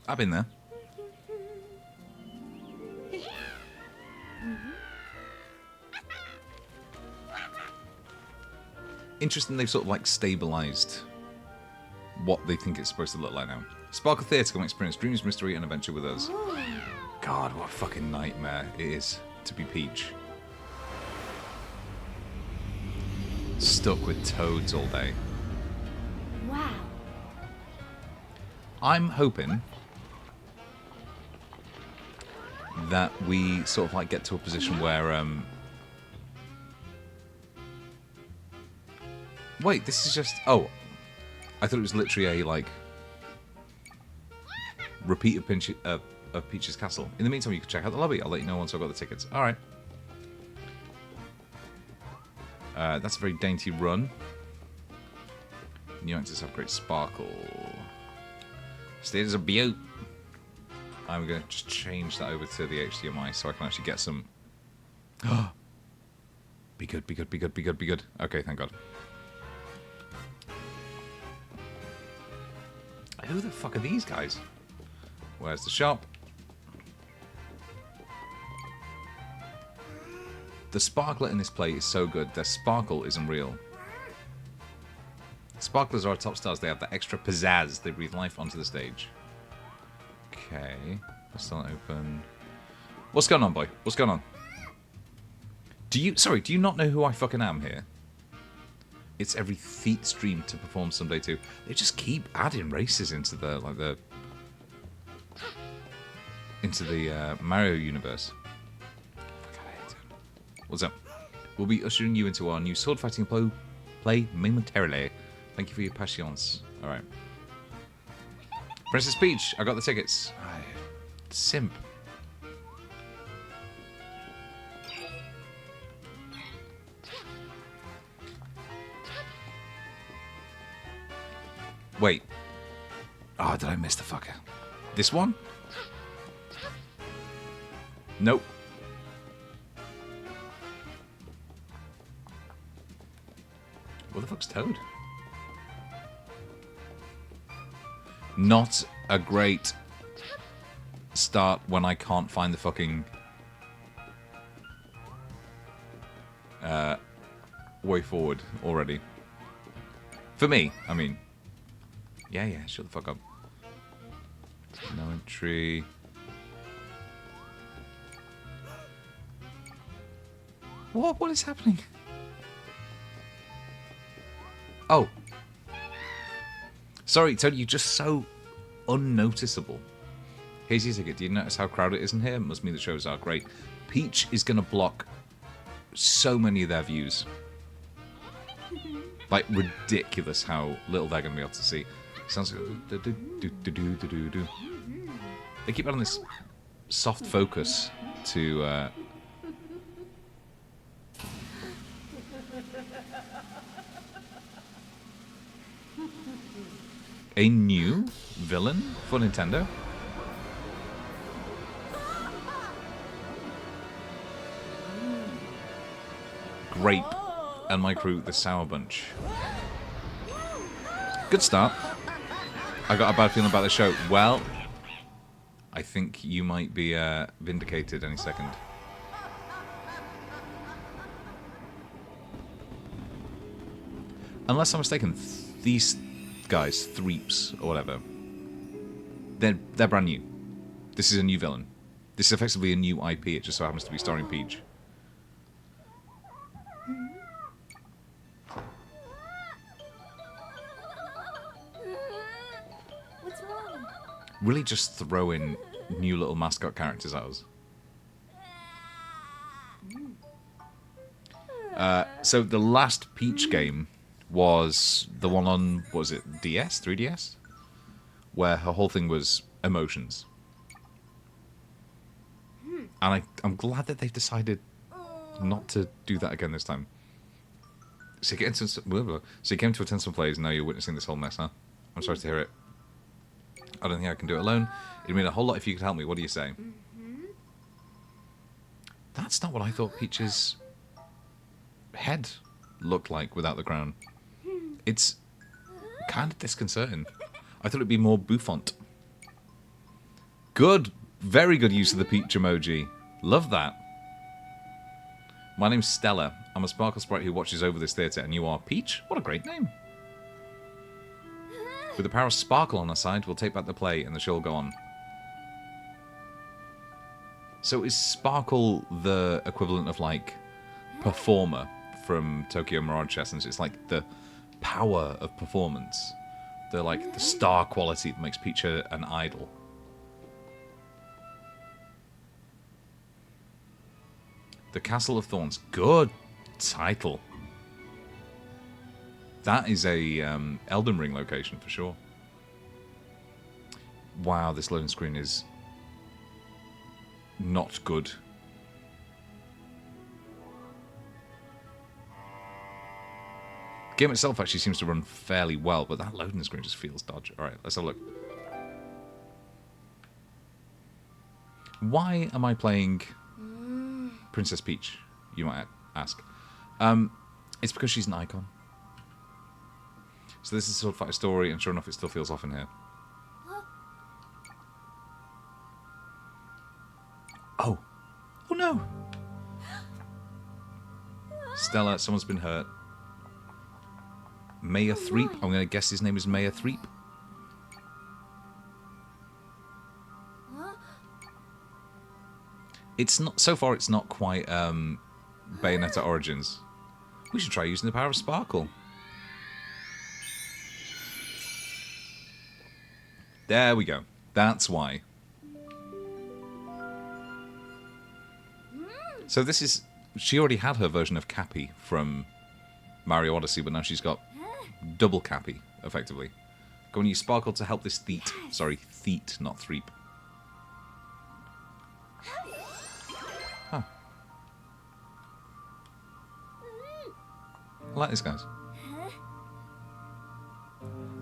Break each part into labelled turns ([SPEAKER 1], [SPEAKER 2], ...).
[SPEAKER 1] I've been there. Interesting, they've sort of like stabilized what they think it's supposed to look like now. Sparkle Theatre, come experience dreams, mystery, and adventure with us. God, what a fucking nightmare it is to be Peach. Stuck with toads all day.
[SPEAKER 2] Wow.
[SPEAKER 1] I'm hoping that we sort of like get to a position where wait, this is just I thought it was literally a like repeat of Peach's Castle. In the meantime, you can check out the lobby. I'll let you know once I've got the tickets. All right. That's a very dainty run. New access upgrade sparkle. Stairs are beaut. I'm going to just change that over to the HDMI so I can actually get some. Be good, be good, be good, be good, be good. Okay, thank God. Who the fuck are these guys? Where's the shop? The sparkler in this play is so good. Their sparkle isn't real. Sparklers are our top stars. They have that extra pizzazz. They breathe life onto the stage. Okay. Let's still open. What's going on, boy? What's going on? Do you not know who I fucking am here? It's every feat stream to perform someday too. They just keep adding races into the Mario universe. What's up? We'll be ushering you into our new sword fighting play momentarily. Thank you for your patience. All right. Princess Peach, I got the tickets. Simp. Wait. Oh, did I miss the fucker? This one? Nope. What the fuck's Toad? Not a great start when I can't find the fucking way forward already. For me, I mean. Yeah, shut the fuck up. No entry. What is happening? Oh. Sorry, Tony, you're just so unnoticeable. Here's your ticket. Do you notice how crowded it is in here? It must mean the shows are great. Peach is going to block so many of their views. Like, ridiculous how little they're going to be able to see. Sounds like... They keep adding this soft focus to... A new villain for Nintendo? Grape and my crew, the Sour Bunch. Good start. I got a bad feeling about the show. Well, I think you might be vindicated any second. Unless I'm mistaken, these guys, Threeps or whatever, they're brand new. This is a new villain. This is effectively a new IP. It just so happens to be starring Peach.
[SPEAKER 2] What's wrong?
[SPEAKER 1] Really just throw in new little mascot characters at us. So the last Peach game was the one on, what was it, DS? 3DS? Where her whole thing was emotions. And I'm glad that they've decided not to do that again this time. So you came to attend some plays, and now you're witnessing this whole mess, huh? I'm sorry to hear it. I don't think I can do it alone. It'd mean a whole lot if you could help me. What do you say? That's not what I thought Peach's head looked like without the crown. It's kind of disconcerting. I thought it'd be more bouffant. Good. Very good use of the peach emoji. Love that. My name's Stella. I'm a sparkle sprite who watches over this theatre, and you are Peach? What a great name. With the power of Sparkle on our side, we'll take back the play, and the show will go on. So is Sparkle the equivalent of, like, performer from Tokyo Mirage Essence? It's like the power of performance. The star quality that makes Peach an idol. The Castle of Thorns. Good title. That is a Elden Ring location for sure. Wow, this loading screen is not good. The game itself actually seems to run fairly well, but that loading screen just feels dodgy. Alright, let's have a look. Why am I playing Princess Peach, you might ask? It's because she's an icon. So this is a Sword Fighter story, and sure enough, it still feels off in here. Oh. Oh no! Stella, someone's been hurt. Mayor Threep. I'm going to guess his name is Mayor Threep. It's not, so far it's not quite Bayonetta Origins. We should try using the power of Sparkle. There we go. That's why. So this is... She already had her version of Cappy from Mario Odyssey, but now she's got double Cappy, effectively. Go and use Sparkle to help this Theet. Sorry, Theet, not Threep. Huh. I like this, guys.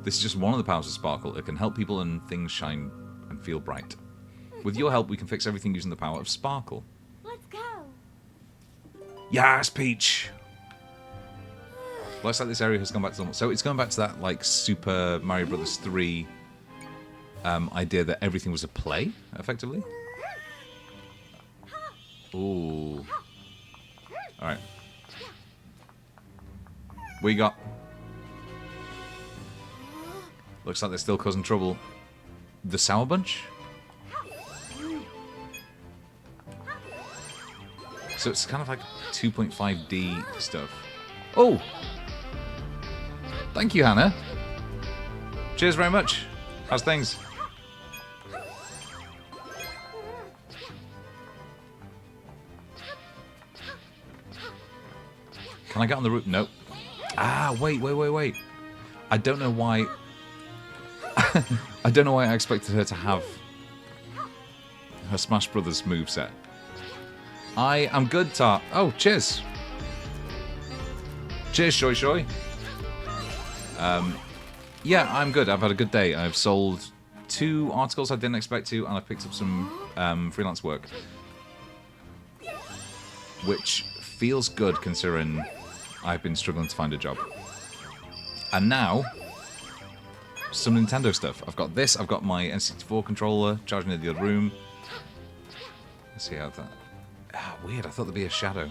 [SPEAKER 1] This is just one of the powers of Sparkle. It can help people and things shine and feel bright. With your help, we can fix everything using the power of Sparkle.
[SPEAKER 2] Let's go.
[SPEAKER 1] Yes, Peach! Looks like this area has gone back to normal. So it's going back to that, like, Super Mario Bros. 3 idea that everything was a play, effectively. Ooh. Alright. We got... Looks like they're still causing trouble. The Sour Bunch? So it's kind of like 2.5D stuff. Oh! Thank you, Hannah. Cheers very much. How's things? Can I get on the roof? Nope. Ah, wait. I don't know why... I don't know why I expected her to have her Smash Brothers moveset. I am good, Tart. Oh, cheers. Cheers, Shoy Shoy. Yeah, I'm good. I've had a good day. I've sold 2 articles I didn't expect to, and I've picked up some freelance work. Which feels good considering I've been struggling to find a job. And now... some Nintendo stuff. I've got this. I've got my N64 controller charging in the other room. Let's see how that... Ah, weird. I thought there'd be a shadow.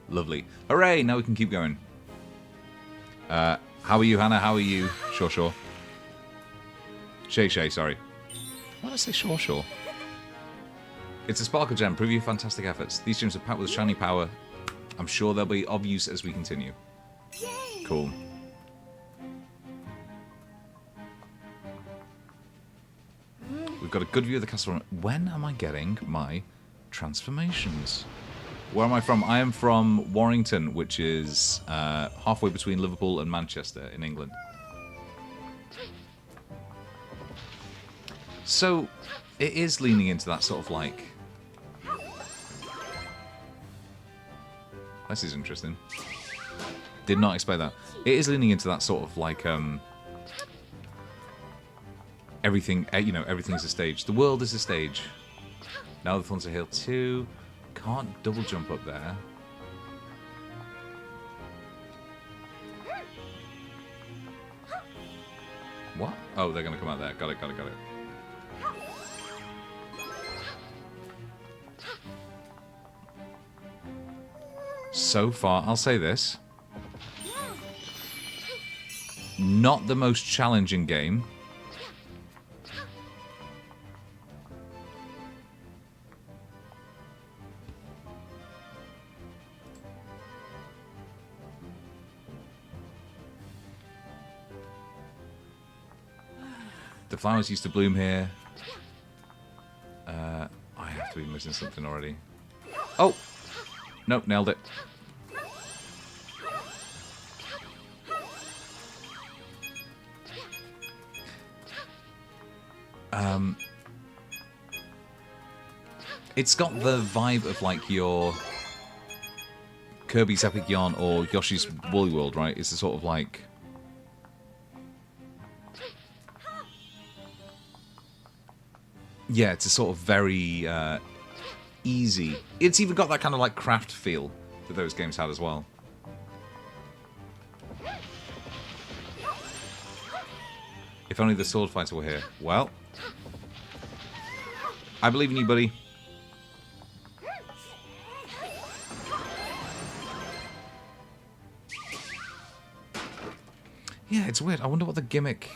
[SPEAKER 1] Lovely. Hooray! Now we can keep going. How are you, Hannah? How are you? Sure. Shay, sorry. Why did I say sure? It's a Sparkle Gem. Prove your fantastic efforts. These gems are packed with shiny power. I'm sure they'll be of use as we continue.
[SPEAKER 2] Yay.
[SPEAKER 1] Cool. We've got a good view of the castle. When am I getting my transformations? Where am I from? I am from Warrington, which is halfway between Liverpool and Manchester in England. So, it is leaning into that sort of like... This is interesting. Did not expect that. It is leaning into that sort of like everything, you know, everything's a stage. The world is a stage. Now the Thorns are Hill 2. Can't double jump up there. What? Oh, they're going to come out there. Got it, got it, got it. So far, I'll say this. Not the most challenging game. The flowers used to bloom here. I have to be missing something already. Oh! Nope, nailed it. It's got the vibe of like your Kirby's Epic Yarn or Yoshi's Woolly World, right? It's a sort of like... Yeah, it's a sort of very easy. It's even got that kind of like craft feel that those games had as well. If only the sword fighter were here. Well, I believe in you, buddy. Yeah, it's weird. I wonder what the gimmick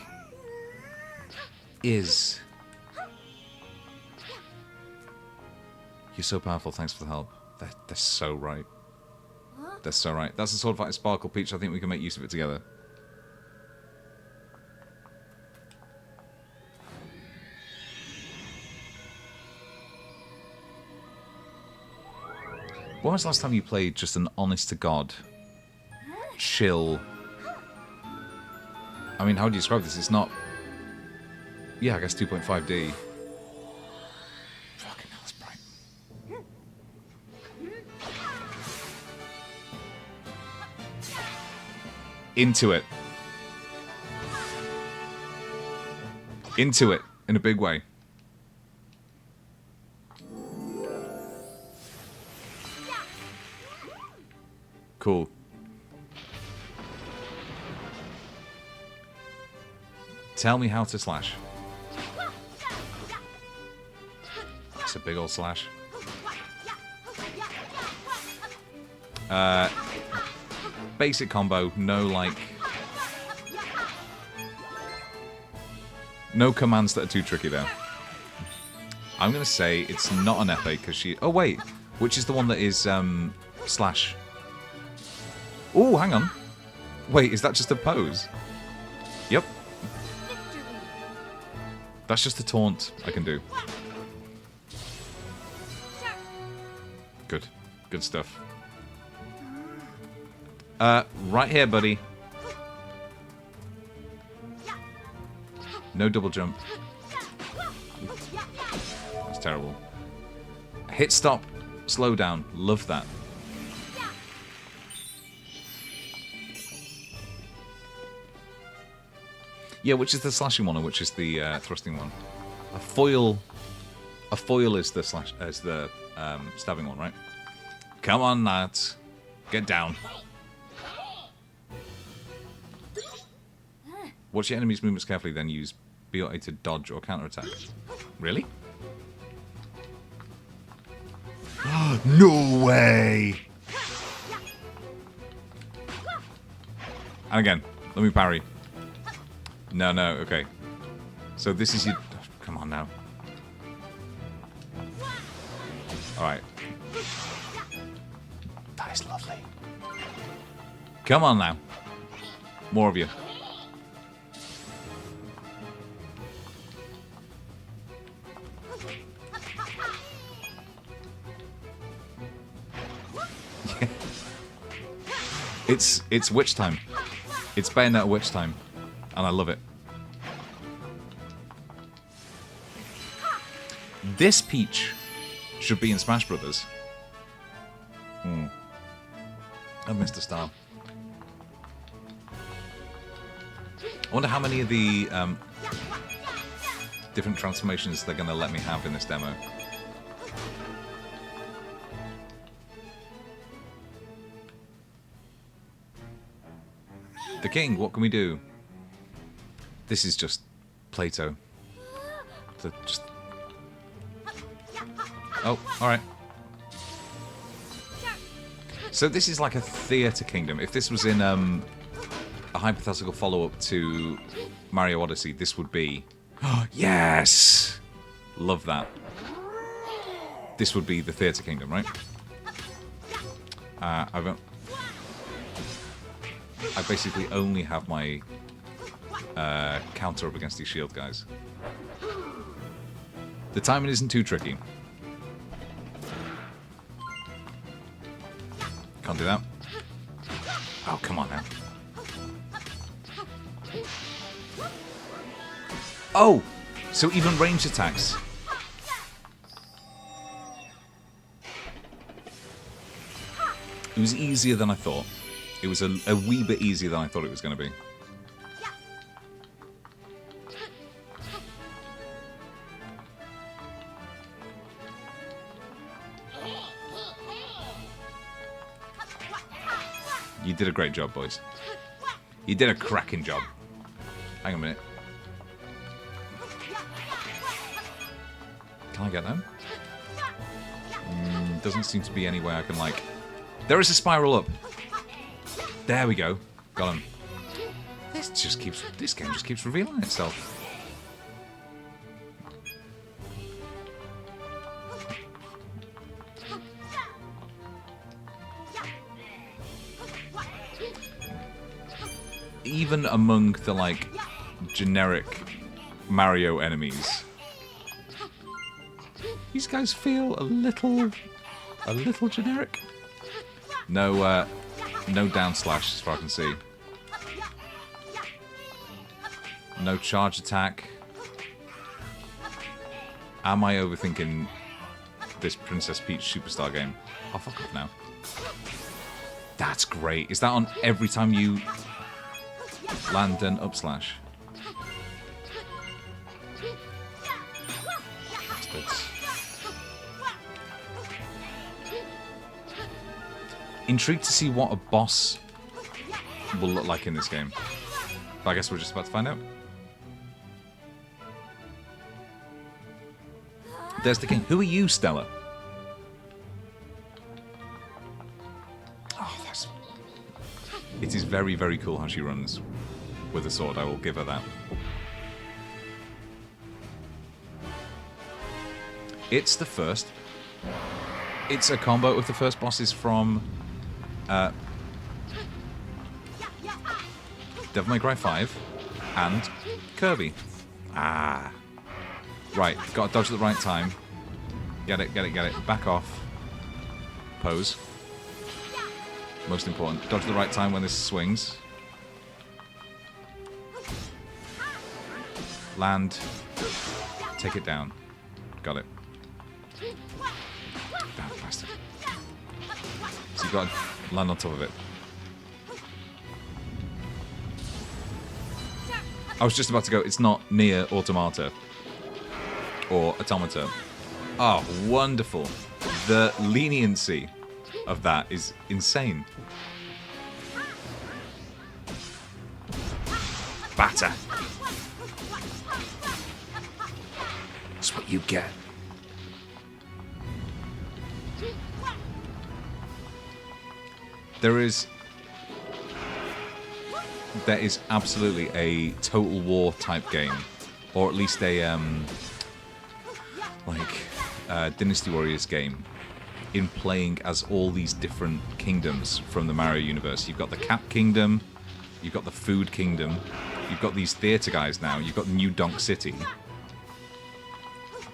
[SPEAKER 1] is. You're so powerful. Thanks for the help. They're so right. They're so right. That's the sword fighter Sparkle Peach. I think we can make use of it together. When was the last time you played just an honest-to-God, chill... I mean, how would you describe this? It's not... Yeah, I guess 2.5D. Fucking hell, it's bright. Into it. Into it, in a big way. Cool. Tell me how to slash. That's a big old slash. Basic combo, no like... No commands that are too tricky there. I'm gonna say it's not an Epee because she... Oh wait, which is the one that is slash? Oh, hang on. Wait, is that just a pose? Yep. That's just a taunt I can do. Good. Good stuff. Right here, buddy. No double jump. That's terrible. Hit stop. Slow down. Love that. Yeah, which is the slashing one, or which is the thrusting one? A foil is the stabbing one, right? Come on, lads, get down. Watch your enemy's movements carefully, then use B or A to dodge or counterattack. Really? No way! And again, let me parry. No, no, okay. So this is your... Come on now. Alright. That is lovely. Come on now. More of you. It's witch time. It's Bayonetta witch time. And I love it. This Peach should be in Smash Brothers. I missed a star. I wonder how many of the different transformations they're going to let me have in this demo. The king, what can we do? This is just Plato. Oh, alright. So this is like a theatre kingdom. If this was in a hypothetical follow-up to Mario Odyssey, this would be... Yes! Love that. This would be the theatre kingdom, right? I basically only have my counter up against these shield guys. The timing isn't too tricky. Can't do that. Oh, come on now. Oh! So even ranged attacks. It was easier than I thought. It was a wee bit easier than I thought it was going to be. You did a great job, boys. You did a cracking job. Hang on a minute. Can I get them? Doesn't seem to be any way I can, like... There is a spiral up. There we go. Got him. This game just keeps revealing itself. Even among the, like, generic Mario enemies, these guys feel a little generic. No, no down slash as far as I can see. No charge attack. Am I overthinking this Princess Peach Superstar game? Oh, fuck off now. That's great. Is that on every time you land an up slash? Bastards. Intrigued to see what a boss will look like in this game. But I guess we're just about to find out. There's the king. Who are you, Stella? Oh, that's... It is very, very cool how she runs with a sword. I will give her that. It's the first. It's a combo with the first bosses from Devil May Cry 5 and Kirby. Ah. Right, gotta dodge at the right time. Get it, get it, get it. Back off. Pose. Most important. Dodge at the right time when this swings. Land. Take it down. Got it. Damn bastard. So you've got to land on top of it. I was just about to go, it's not Nier Automata. Or Automata. Oh, wonderful. The leniency of that is insane. Batter. That's what you get. There is absolutely a Total War type game, or at least a Dynasty Warriors game, in playing as all these different kingdoms from the Mario universe. You've got the Cap Kingdom, you've got the Food Kingdom, you've got these theatre guys now, you've got New Donk City.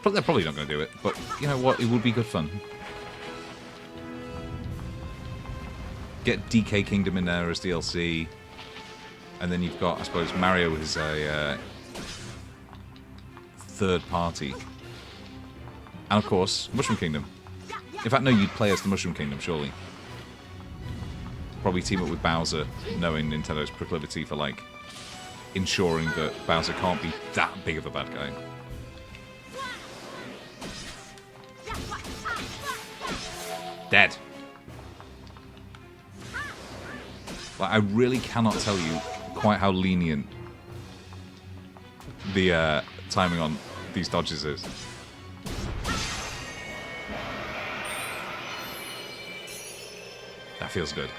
[SPEAKER 1] But they're probably not going to do it, but you know what? It would be good fun. Get DK Kingdom in there as DLC, and then you've got, I suppose, Mario is a third party. And of course, Mushroom Kingdom. In fact, no, you'd play as the Mushroom Kingdom, surely. Probably team up with Bowser, knowing Nintendo's proclivity for, like, ensuring that Bowser can't be that big of a bad guy. Dead. Like, I really cannot tell you quite how lenient the timing on these dodges is. That feels good.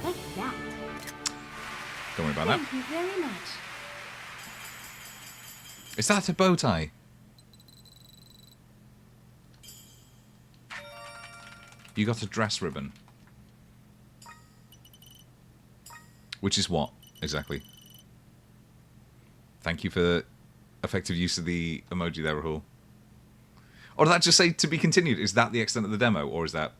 [SPEAKER 2] What's that?
[SPEAKER 1] Don't worry about that.
[SPEAKER 2] Thank you very much.
[SPEAKER 1] Is that a bow tie? You got a dress ribbon. Which is what, exactly? Thank you for effective use of the emoji there, Rahul. Or did that just say to be continued? Is that the extent of the demo, or is that...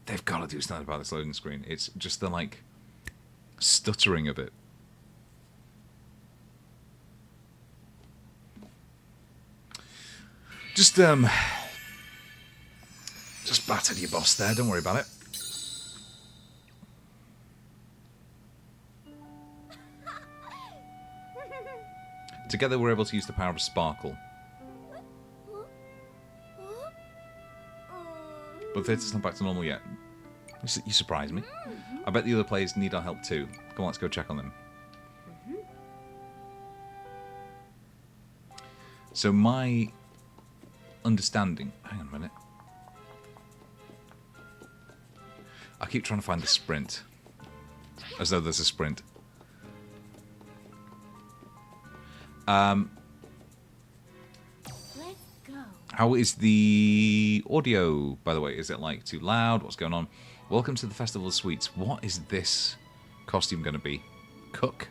[SPEAKER 1] They've got to do something about this loading screen. It's just the, like, stuttering of it. Just battered your boss there. Don't worry about it. Together we're able to use the power of Sparkle. But theatre's not back to normal yet. You surprise me. I bet the other players need our help too. Come on, let's go check on them. So my understanding... Hang on a minute. I keep trying to find the sprint. As though there's a sprint.
[SPEAKER 2] Let's go.
[SPEAKER 1] How is the audio, by the way? Is it like too loud? What's going on? Welcome to the Festival of Sweets. What is this costume going to be? Cook?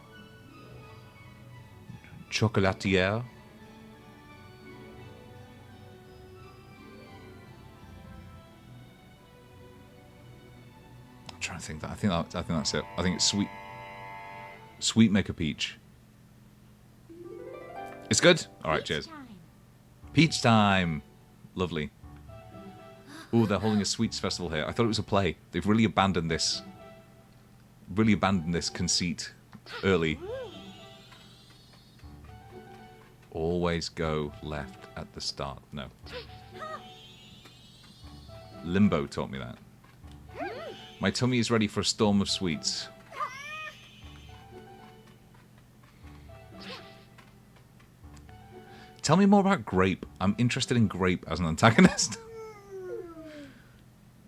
[SPEAKER 1] Chocolatier? I'm trying to think that. I think that's it. I think it's Sweet Maker Peach. It's good? Alright, cheers.
[SPEAKER 2] Time.
[SPEAKER 1] Peach time! Lovely. Ooh, they're holding a sweets festival here. I thought it was a play. They've really abandoned this. Really abandoned this conceit early. Always go left at the start. No. Limbo taught me that. My tummy is ready for a storm of sweets. Tell me more about Grape. I'm interested in Grape as an antagonist.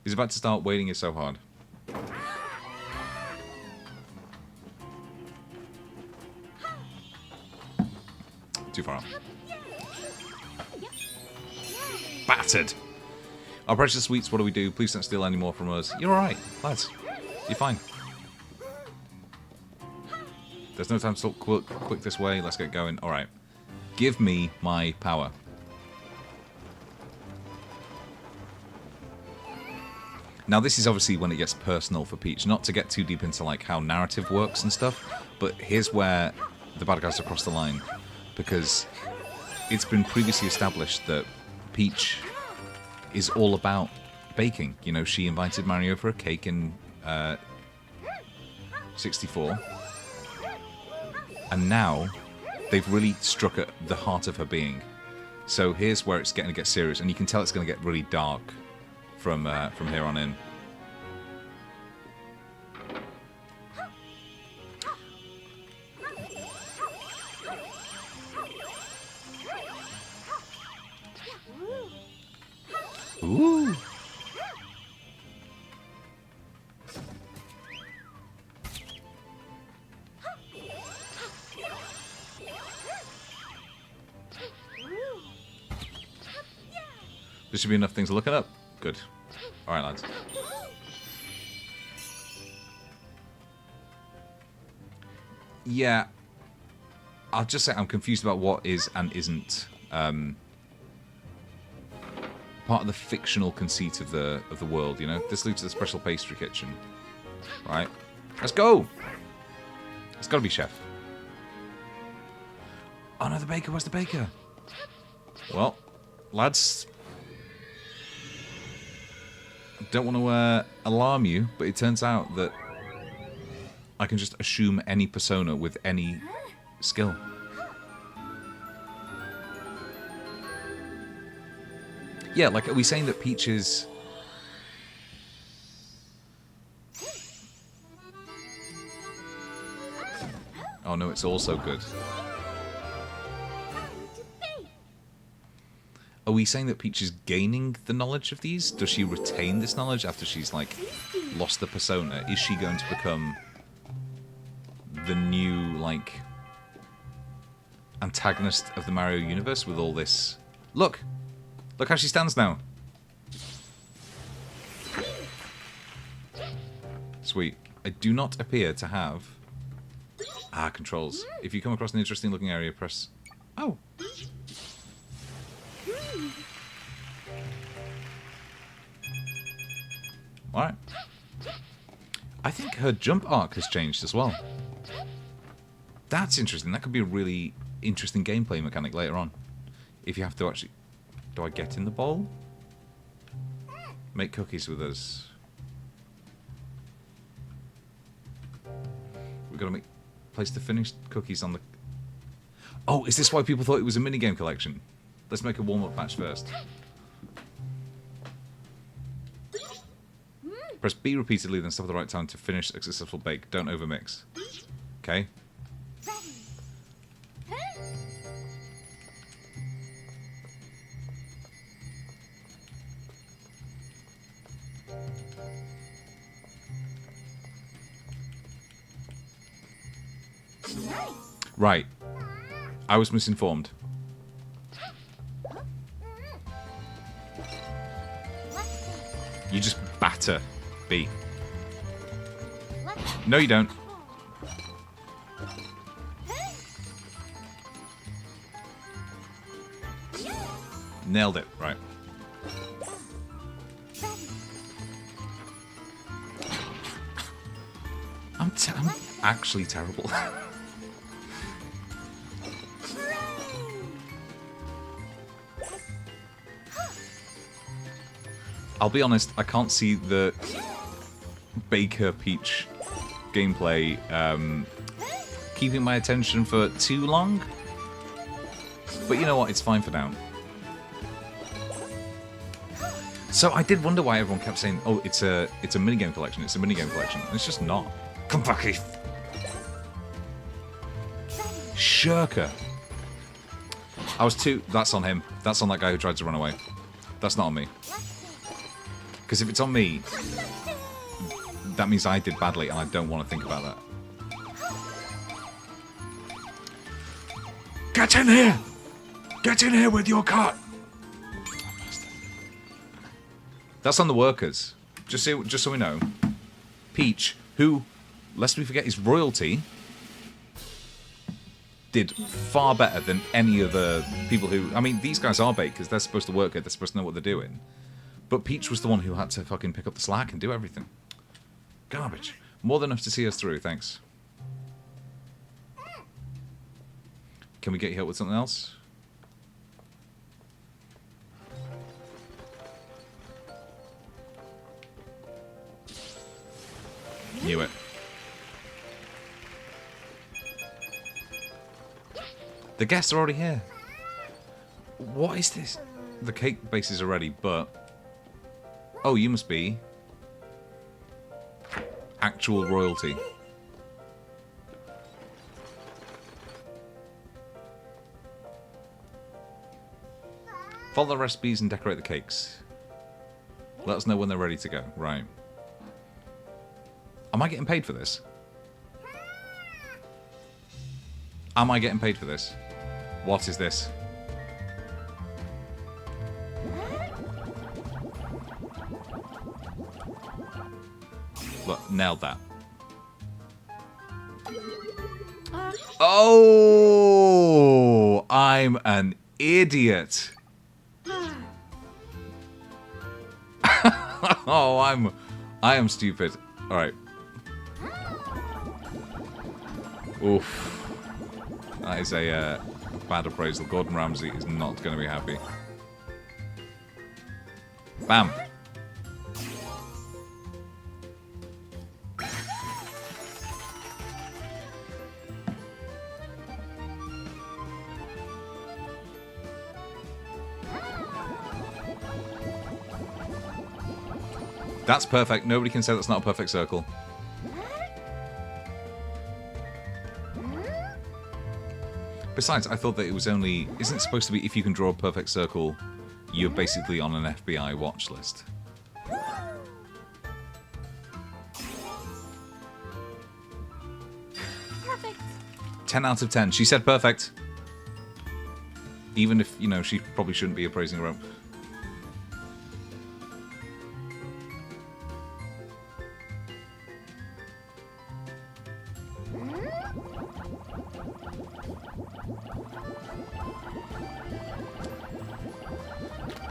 [SPEAKER 1] He's about to start waiting is so hard. Too far off. Battered. Our precious sweets, what do we do? Please don't steal any more from us. You're alright, lads. You're fine. There's no time to talk quick this way. Let's get going. Alright. Give me my power. Now this is obviously when it gets personal for Peach. Not to get too deep into like how narrative works and stuff, but here's where the bad guys cross the line. Because it's been previously established that Peach is all about baking. You know, she invited Mario for a cake in 64. And now they've really struck at the heart of her being. So here's where it's going to get serious, and you can tell it's going to get really dark from here on in. Ooh. There should be enough things to look it up. Good. Alright, lads. Yeah. I'll just say I'm confused about what is and isn't part of the fictional conceit of the world, you know? This leads to the special pastry kitchen. Right. Let's go! It's gotta be chef. Oh no, the baker. Where's the baker? Well, lads, don't want to alarm you, but it turns out that I can just assume any persona with any skill. Yeah, like, are we saying that Peach is... Oh no, it's also good. Are we saying that Peach is gaining the knowledge of these? Does she retain this knowledge after she's, like, lost the persona? Is she going to become the new, like, antagonist of the Mario universe with all this? Look! Look how she stands now. Sweet. I do not appear to have... Ah, controls. If you come across an interesting looking area, press... Oh! Alright. I think her jump arc has changed as well. That's interesting. That could be a really interesting gameplay mechanic later on. If you have to actually... Do I get in the bowl? Make cookies with us. We've got to make... Place the finished cookies on the... Oh, is this why people thought it was a minigame collection? Let's make a warm-up match first. Press B repeatedly, then stop at the right time to finish a successful bake. Don't overmix. Okay. Right. I was misinformed. You just batter B. No, you don't. Nailed it. Right. I'm actually terrible. I'll be honest, I can't see the Baker Peach gameplay keeping my attention for too long. But you know what, it's fine for now. So I did wonder why everyone kept saying, oh, it's a minigame collection, it's a minigame collection. And it's just not. Come back here. Shirker. I was too... That's on him. That's on that guy who tried to run away. That's not on me. Because if it's on me, that means I did badly, and I don't want to think about that. Get in here! Get in here with your cart! That's on the workers. Just so we know. Peach, who, lest we forget, is royalty, did far better than any of the people who... I mean, these guys are bakers. They're supposed to work it. They're supposed to know what they're doing. But Peach was the one who had to fucking pick up the slack and do everything. Garbage. More than enough to see us through, thanks. Can we get you help with something else? Knew it. The guests are already here. What is this? The cake base is ready, but... Oh, you must be... actual royalty. Follow the recipes and decorate the cakes. Let us know when they're ready to go. Right. Am I getting paid for this? Am I getting paid for this? What is this? Look, nailed that. Oh, I'm an idiot. Oh, I am stupid. All right. Oof. That is a bad appraisal. Gordon Ramsay is not going to be happy. Bam. That's perfect. Nobody can say that's not a perfect circle. Besides, I thought that it was only... Isn't it supposed to be if you can draw a perfect circle, you're basically on an FBI watch list?
[SPEAKER 2] Perfect.
[SPEAKER 1] 10 out of 10. She said perfect. Even if, you know, she probably shouldn't be appraising her own.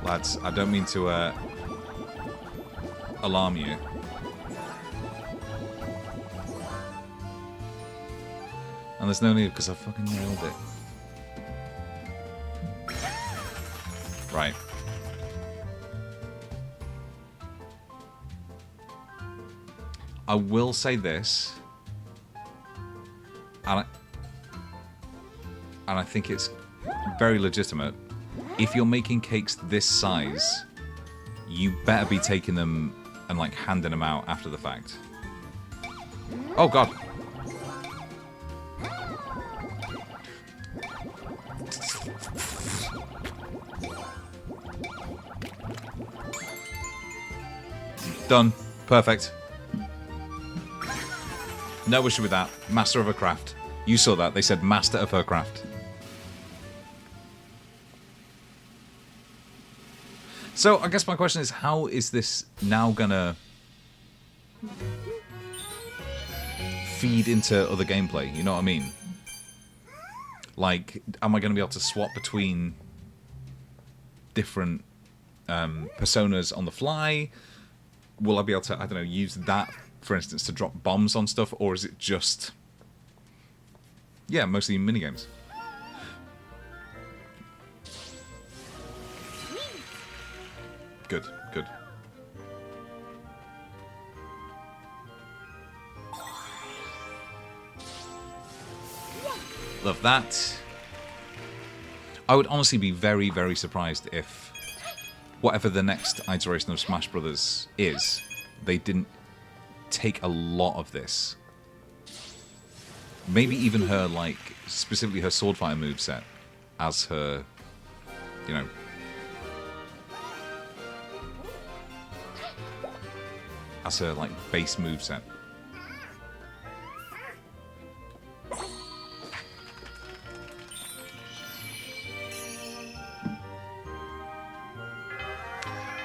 [SPEAKER 1] Lads, I don't mean to alarm you. And there's no need because I fucking nailed it. Right. I will say this, and I think it's very legitimate. If you're making cakes this size, you better be taking them and like handing them out after the fact. Oh god. Done. Perfect. No issue with that. Master of her craft. You saw that. They said master of her craft. So, I guess my question is, how is this now gonna feed into other gameplay? You know what I mean? Like, am I gonna be able to swap between different personas on the fly? Will I be able to, I don't know, use that, for instance, to drop bombs on stuff? Or is it just, yeah, mostly minigames? Good, good. Love that. I would honestly be very, very surprised if whatever the next iteration of Smash Brothers is, they didn't take a lot of this. Maybe even her, like, specifically her sword fighter moveset as her, you know, as her, like, base moveset.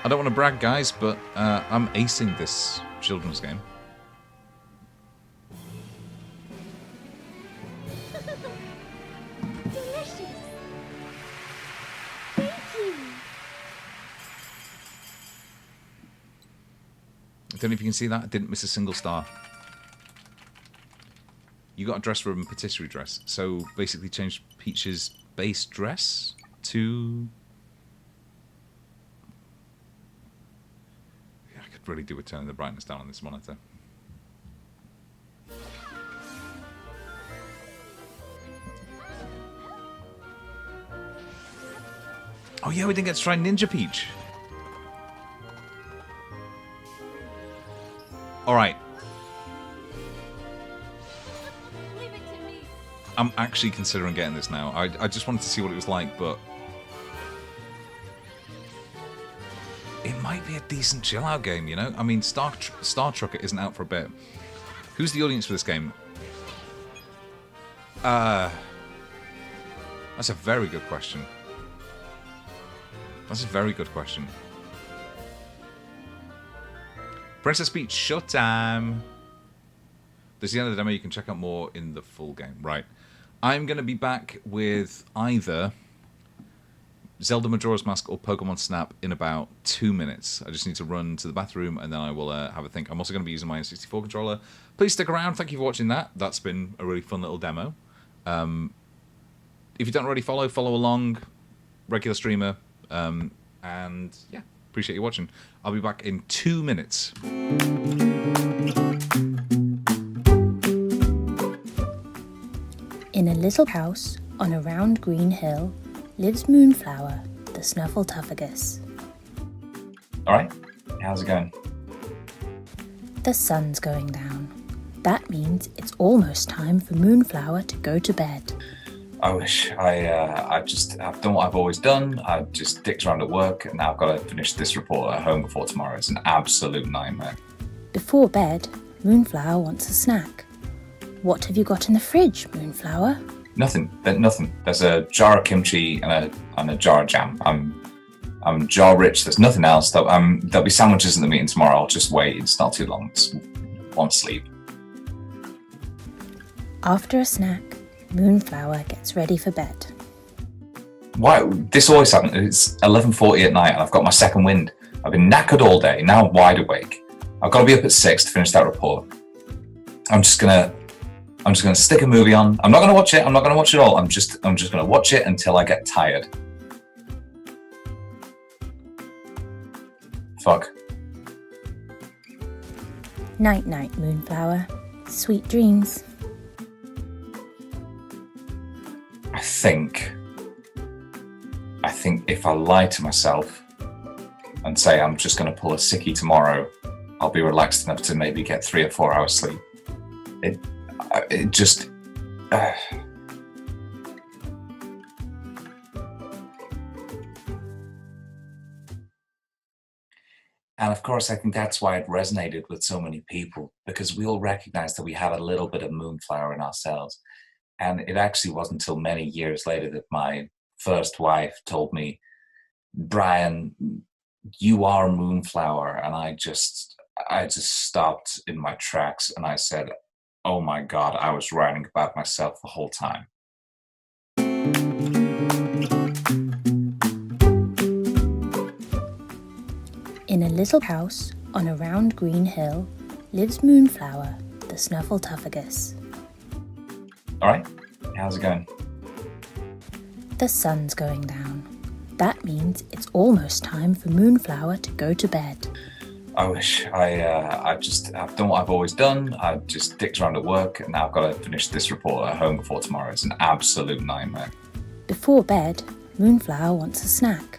[SPEAKER 1] I don't want to brag, guys, but I'm acing this children's game.
[SPEAKER 2] Delicious. Thank you.
[SPEAKER 1] I don't know if you can see that. I didn't miss a single star. You got a dress room patisserie dress. So basically changed Peach's base dress to... Yeah, I could really do with turning the brightness down on this monitor. Oh yeah, we didn't get to try Ninja Peach. Alright.
[SPEAKER 2] Leave it to me.
[SPEAKER 1] I'm actually considering getting this now. I just wanted to see what it was like, but... It might be a decent chill-out game, you know? I mean, Star Trucker isn't out for a bit. Who's the audience for this game? That's a very good question. That's a very good question. Princess Peach, Showtime. There's the end of the demo. You can check out more in the full game. Right. I'm going to be back with either Zelda Majora's Mask or Pokemon Snap in about 2 minutes. I just need to run to the bathroom and then I will have a think. I'm also going to be using my N64 controller. Please stick around. Thank you for watching that. That's been a really fun little demo. If you don't already follow along. Regular streamer. And yeah, appreciate you watching. I'll be back in 2 minutes.
[SPEAKER 3] In a little house on a round green hill lives Moonflower, the Snuffletuffagus.
[SPEAKER 4] All right, how's it going?
[SPEAKER 3] The sun's going down. That means it's almost time for Moonflower to go to bed.
[SPEAKER 4] I wish I've done what I've always done. I've just dicked around at work, and now I've got to finish this report at home before tomorrow. It's an absolute nightmare.
[SPEAKER 3] Before bed, Moonflower wants a snack. What have you got in the fridge, Moonflower?
[SPEAKER 4] Nothing. There's a jar of kimchi and a jar of jam. I'm jar rich. There's nothing else. There'll be sandwiches in the meeting tomorrow. I'll just wait. It's not too long. It's one sleep.
[SPEAKER 3] After a snack, Moonflower gets ready for bed.
[SPEAKER 4] Why? This always happens. It's 11:40 at night, and I've got my second wind. I've been knackered all day. Now I'm wide awake. I've got to be up at 6 to finish that report. I'm just gonna stick a movie on. I'm not gonna watch it. I'm not gonna watch it all. I'm just gonna watch it until I get tired. Fuck.
[SPEAKER 3] Night night, Moonflower. Sweet dreams.
[SPEAKER 4] I think if I lie to myself and say I'm just going to pull a sickie tomorrow, I'll be relaxed enough to maybe get 3 or 4 hours sleep. It just... And of course, I think that's why it resonated with so many people, because we all recognize that we have a little bit of Moonflower in ourselves. And it actually wasn't until many years later that my first wife told me, Brian, you are Moonflower. And I just stopped in my tracks and I said, oh my God, I was writing about myself the whole time.
[SPEAKER 3] In a little house on a round green hill lives Moonflower, the Snuffletuffagus.
[SPEAKER 4] All right, how's it going?
[SPEAKER 3] The sun's going down. That means it's almost time for Moonflower to go to bed.
[SPEAKER 4] I wish I've done what I've always done. I've just dicked around at work, and now I've got to finish this report at home before tomorrow. It's an absolute nightmare.
[SPEAKER 3] Before bed, Moonflower wants a snack.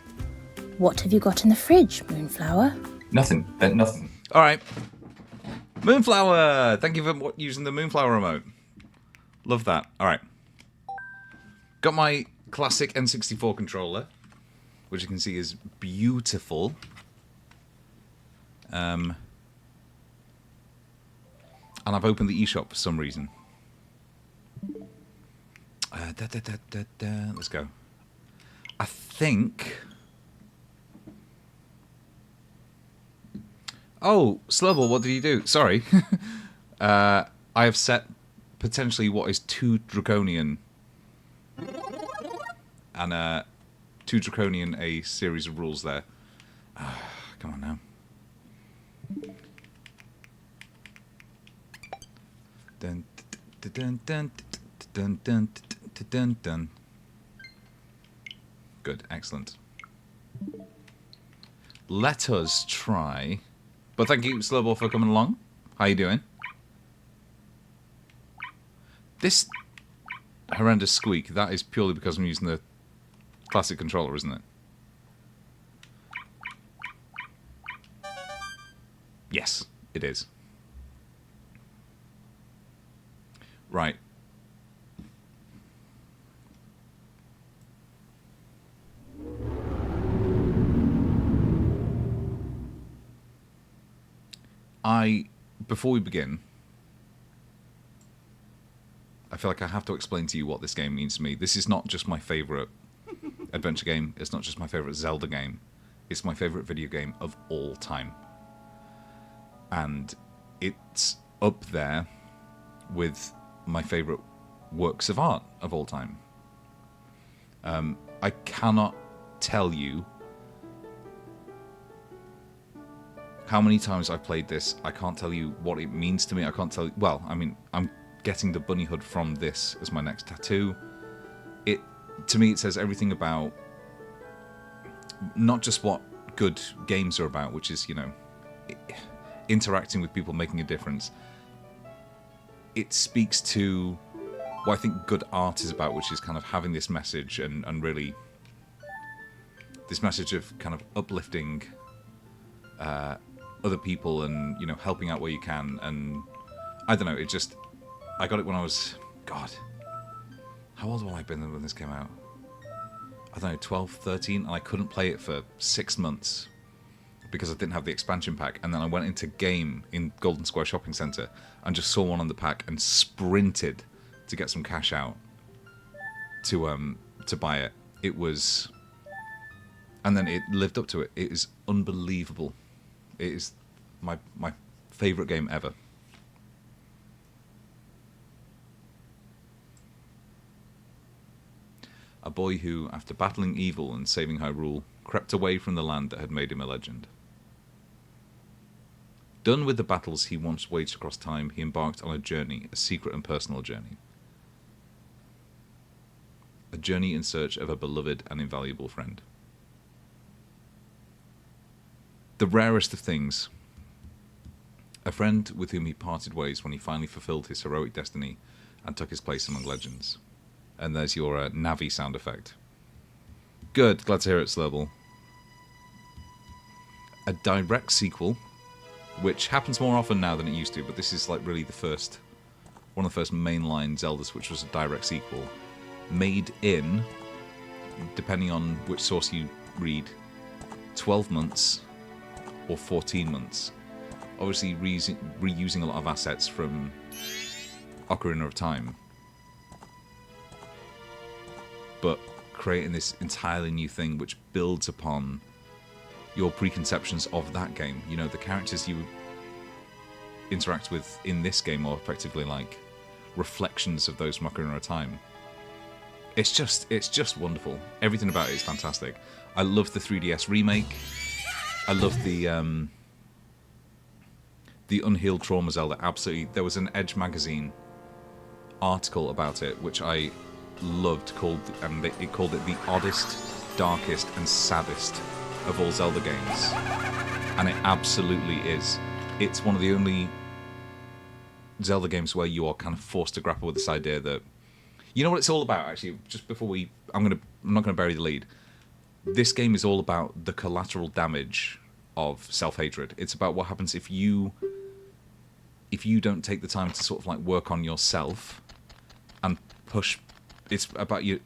[SPEAKER 3] What have you got in the fridge, Moonflower?
[SPEAKER 4] Nothing.
[SPEAKER 1] All right. Moonflower! Thank you for using the Moonflower remote. Love that. All right. Got my classic N64 controller, which you can see is beautiful. And I've opened the eShop for some reason. Let's go. I think... Oh, Slowball, what did you do? Sorry. I have set potentially what is too draconian. And too draconian a series of rules there. Come on now. Dun, dun, dun, dun, dun, dun, dun, dun. Good, excellent. Let us try. But thank you, Slowball, for coming along. How you doing? This horrendous squeak, that is purely because I'm using the classic controller, isn't it? Yes, it is. Right. Before we begin, I feel like I have to explain to you what this game means to me. This is not just my favourite adventure game. It's not just my favourite Zelda game. It's my favourite video game of all time. And it's up there with my favourite works of art of all time. I cannot tell you how many times I've played this. I can't tell you what it means to me. I can't tell you... Well, I mean, I'm getting the bunny hood from this as my next tattoo. To me, it says everything about not just what good games are about, which is, you know, interacting with people, making a difference. It speaks to what I think good art is about, which is kind of having this message and really this message of kind of uplifting other people and, you know, helping out where you can. And I don't know, it just... I got it when I was... God. How old would I have been when this came out? I don't know, 12, 13, and I couldn't play it for 6 months because I didn't have the expansion pack. And then I went into Game in Golden Square Shopping Centre and just saw one on the pack and sprinted to get some cash out to buy it. It was... And then it lived up to it. It is unbelievable. It is my favourite game ever. A boy who, after battling evil and saving Hyrule, crept away from the land that had made him a legend. Done with the battles he once waged across time, he embarked on a journey, a secret and personal journey. A journey in search of a beloved and invaluable friend. The rarest of things. A friend with whom he parted ways when he finally fulfilled his heroic destiny and took his place among legends. And there's your Navi sound effect. Good, glad to hear it, Slurble. A direct sequel, which happens more often now than it used to, but this is like really one of the first mainline Zeldas, which was a direct sequel, made in, depending on which source you read, 12 months or 14 months. Obviously reusing a lot of assets from Ocarina of Time, but creating this entirely new thing which builds upon your preconceptions of that game. You know, the characters you interact with in this game are effectively like reflections of those from Ocarina of Time. It's just wonderful. Everything about it is fantastic. I love the 3DS remake. I love the Unhealed Trauma Zelda. Absolutely. There was an Edge magazine article about it which I loved, and it called it the oddest, darkest and saddest of all Zelda games, and it absolutely is. It's one of the only Zelda games where you are kind of forced to grapple with this idea that, you know what it's all about. Actually, just before I'm not going to bury the lead. This game is all about the collateral damage of self-hatred. It's about what happens if you don't take the time to sort of like work on yourself and push. It's about you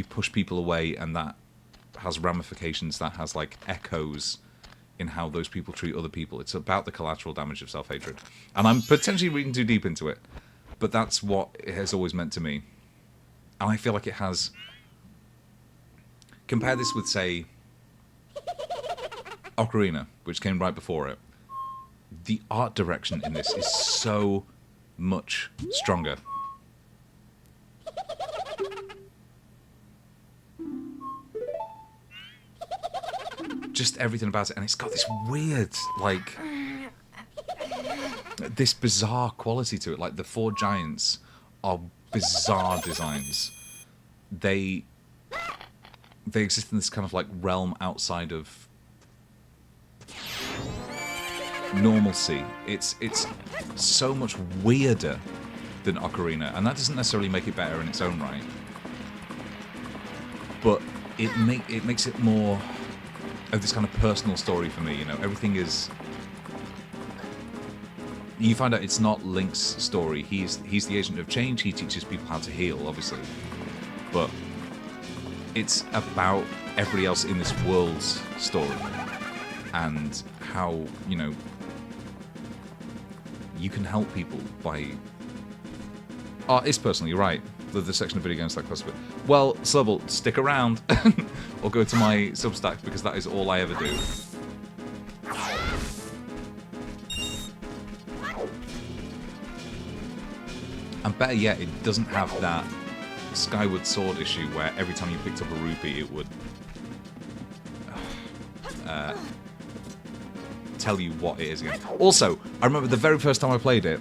[SPEAKER 1] push people away, and that has ramifications, that has like echoes in how those people treat other people. It's about the collateral damage of self-hatred. And I'm potentially reading too deep into it, but that's what it has always meant to me. And I feel like it has... Compare this with, say, Ocarina, which came right before it. The art direction in this is so much stronger. Just everything about it, and it's got this weird, like, this bizarre quality to it. Like, the four giants are bizarre designs. They exist in this kind of like realm outside of normalcy. It's so much weirder than Ocarina, and that doesn't necessarily make it better in its own right, but it makes it more of this kind of personal story for me. You know, everything is... You find out it's not Link's story. He's the agent of change. He teaches people how to heal, obviously, but it's about everybody else in this world's story and how, you know, you can help people by... Oh, it's personally right. The section of video games like close to it. Well, Slubble, stick around or go to my Substack, because that is all I ever do. And better yet, it doesn't have that Skyward Sword issue where every time you picked up a rupee it would tell you what it is again. Also, I remember the very first time I played it,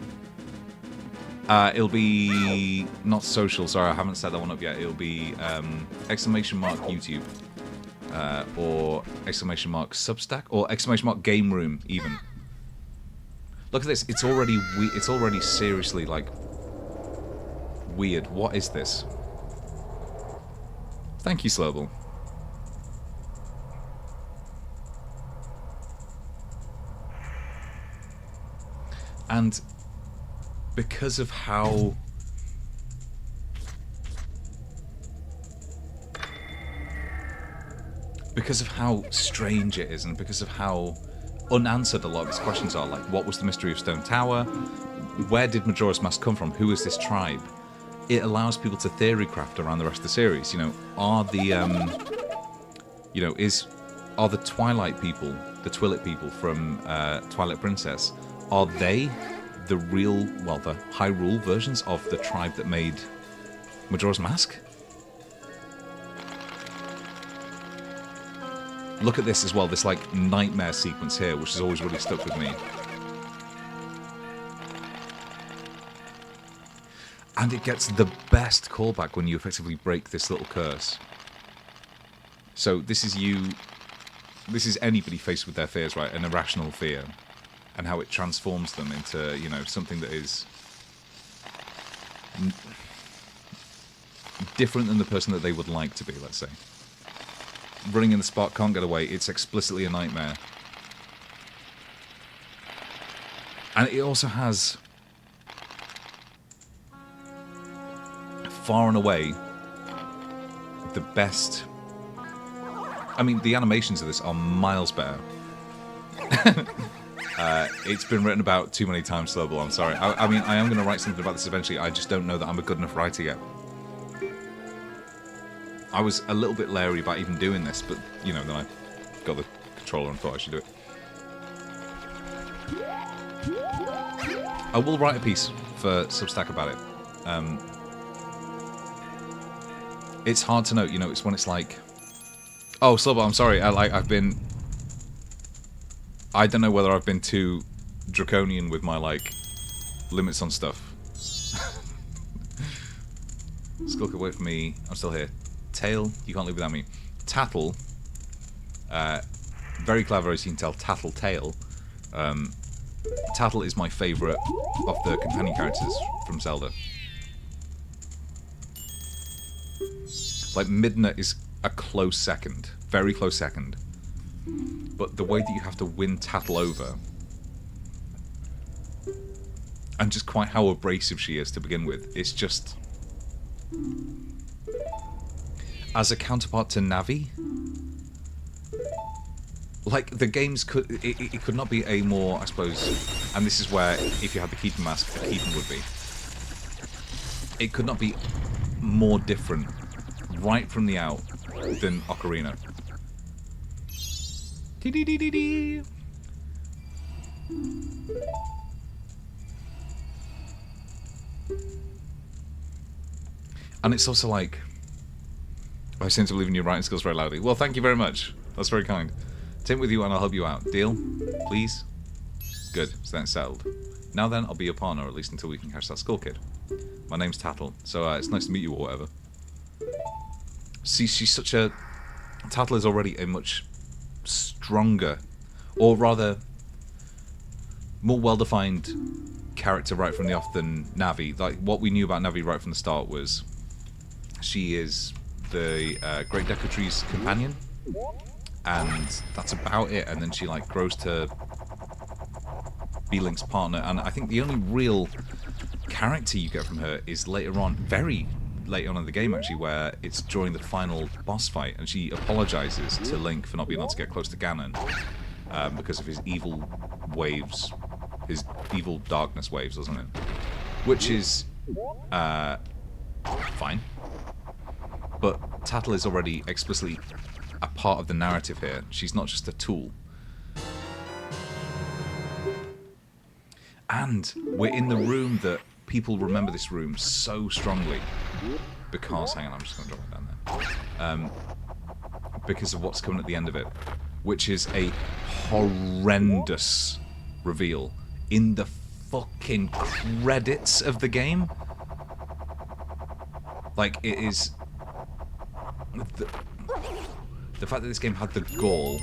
[SPEAKER 1] it'll be not social, sorry, I haven't set that one up yet. It'll be exclamation mark YouTube or exclamation mark Substack or exclamation mark Game Room even. Look at this, it's already seriously like weird. What is this? Thank you, Slurble. And because of how strange it is, and because of how unanswered a lot of these questions are, like what was the mystery of Stone Tower, where did Majora's Mask come from, who is this tribe, it allows people to theory craft around the rest of the series. You know, are the are the Twilight people, the Twilight people from Twilight Princess, are they the real, well, the Hyrule versions of the tribe that made Majora's Mask? Look at this as well, this like nightmare sequence here, which has always really stuck with me. And it gets the best callback when you effectively break this little curse. So this is anybody faced with their fears, right? An irrational fear. And how it transforms them into, you know, something that is different than the person that they would like to be, let's say. Running in the spot, can't get away, it's explicitly a nightmare. And it also has, far and away, the best... I mean, the animations of this are miles better. It's been written about too many times, Slowball, I'm sorry. I mean, I am going to write something about this eventually, I just don't know that I'm a good enough writer yet. I was a little bit leery about even doing this, but, you know, then I got the controller and thought I should do it. I will write a piece for Substack about it. It's hard to know, you know, it's when it's like... Oh, Slowball, I'm sorry, I don't know whether I've been too draconian with my, like, limits on stuff. Skulker, wait for me. I'm still here. Tail, you can't live without me. Tattle, very clever as you can tell, Tail. Tattle is my favourite of the companion characters from Zelda. Like, Midna is a close second. Very close second. But the way that you have to win Tattle over, and just quite how abrasive she is to begin with, it's just... As a counterpart to Navi, like, the games could... It could not be a more, I suppose... And this is where, if you had the Keaton mask, the Keaton would be. It could not be more different, right from the out, than Ocarina. Dee-dee-dee-dee-dee. And it's also like... I seem to believe in your writing skills very loudly. Well, thank you very much. That's very kind. Take with you and I'll help you out. Deal? Please? Good. So then it's settled. Now then, I'll be your partner, at least until we can catch that skull kid. My name's Tattle, so it's nice to meet you or whatever. See, she's such a... Tattle is already a much stronger, or rather, more well-defined character right from the off than Navi. Like, what we knew about Navi right from the start was she is the Great Deku Tree's companion, and that's about it. And then she like grows to be Link's partner, and I think the only real character you get from her is later on, very late on in the game actually, where it's during the final boss fight, and she apologizes to Link for not being able to get close to Ganon because of his evil waves, his evil darkness waves, doesn't it? Which is fine. But Tattle is already explicitly a part of the narrative here. She's not just a tool. And we're in the room that people remember this room so strongly because, hang on, I'm just going to drop it down there. Because of what's coming at the end of it, which is a horrendous reveal in the fucking credits of the game. Like, it is... The fact that this game had the gall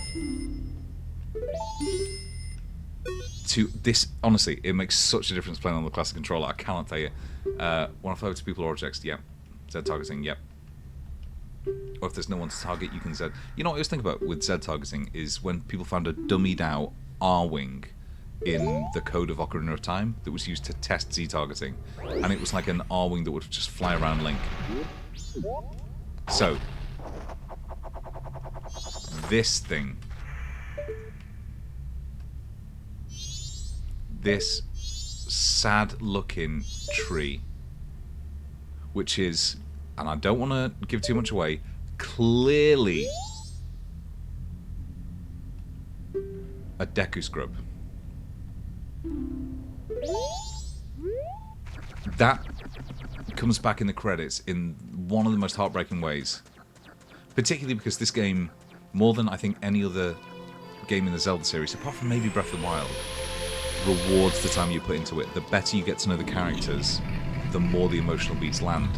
[SPEAKER 1] to this, honestly, it makes such a difference playing on the classic controller. I cannot tell you. When I fly to people or objects, yep. Z targeting, yep. Or if there's no one to target, you can Z. You know what I always think about with Z targeting is when people found a dummied out R-wing in the code of Ocarina of Time that was used to test Z-targeting. And it was like an R-wing that would just fly around Link. So, this thing. This sad-looking tree, which is, and I don't want to give too much away, clearly a Deku scrub. That comes back in the credits in one of the most heartbreaking ways. Particularly because this game, more than I think any other game in the Zelda series, apart from maybe Breath of the Wild, rewards the time you put into it. The better you get to know the characters, the more the emotional beats land.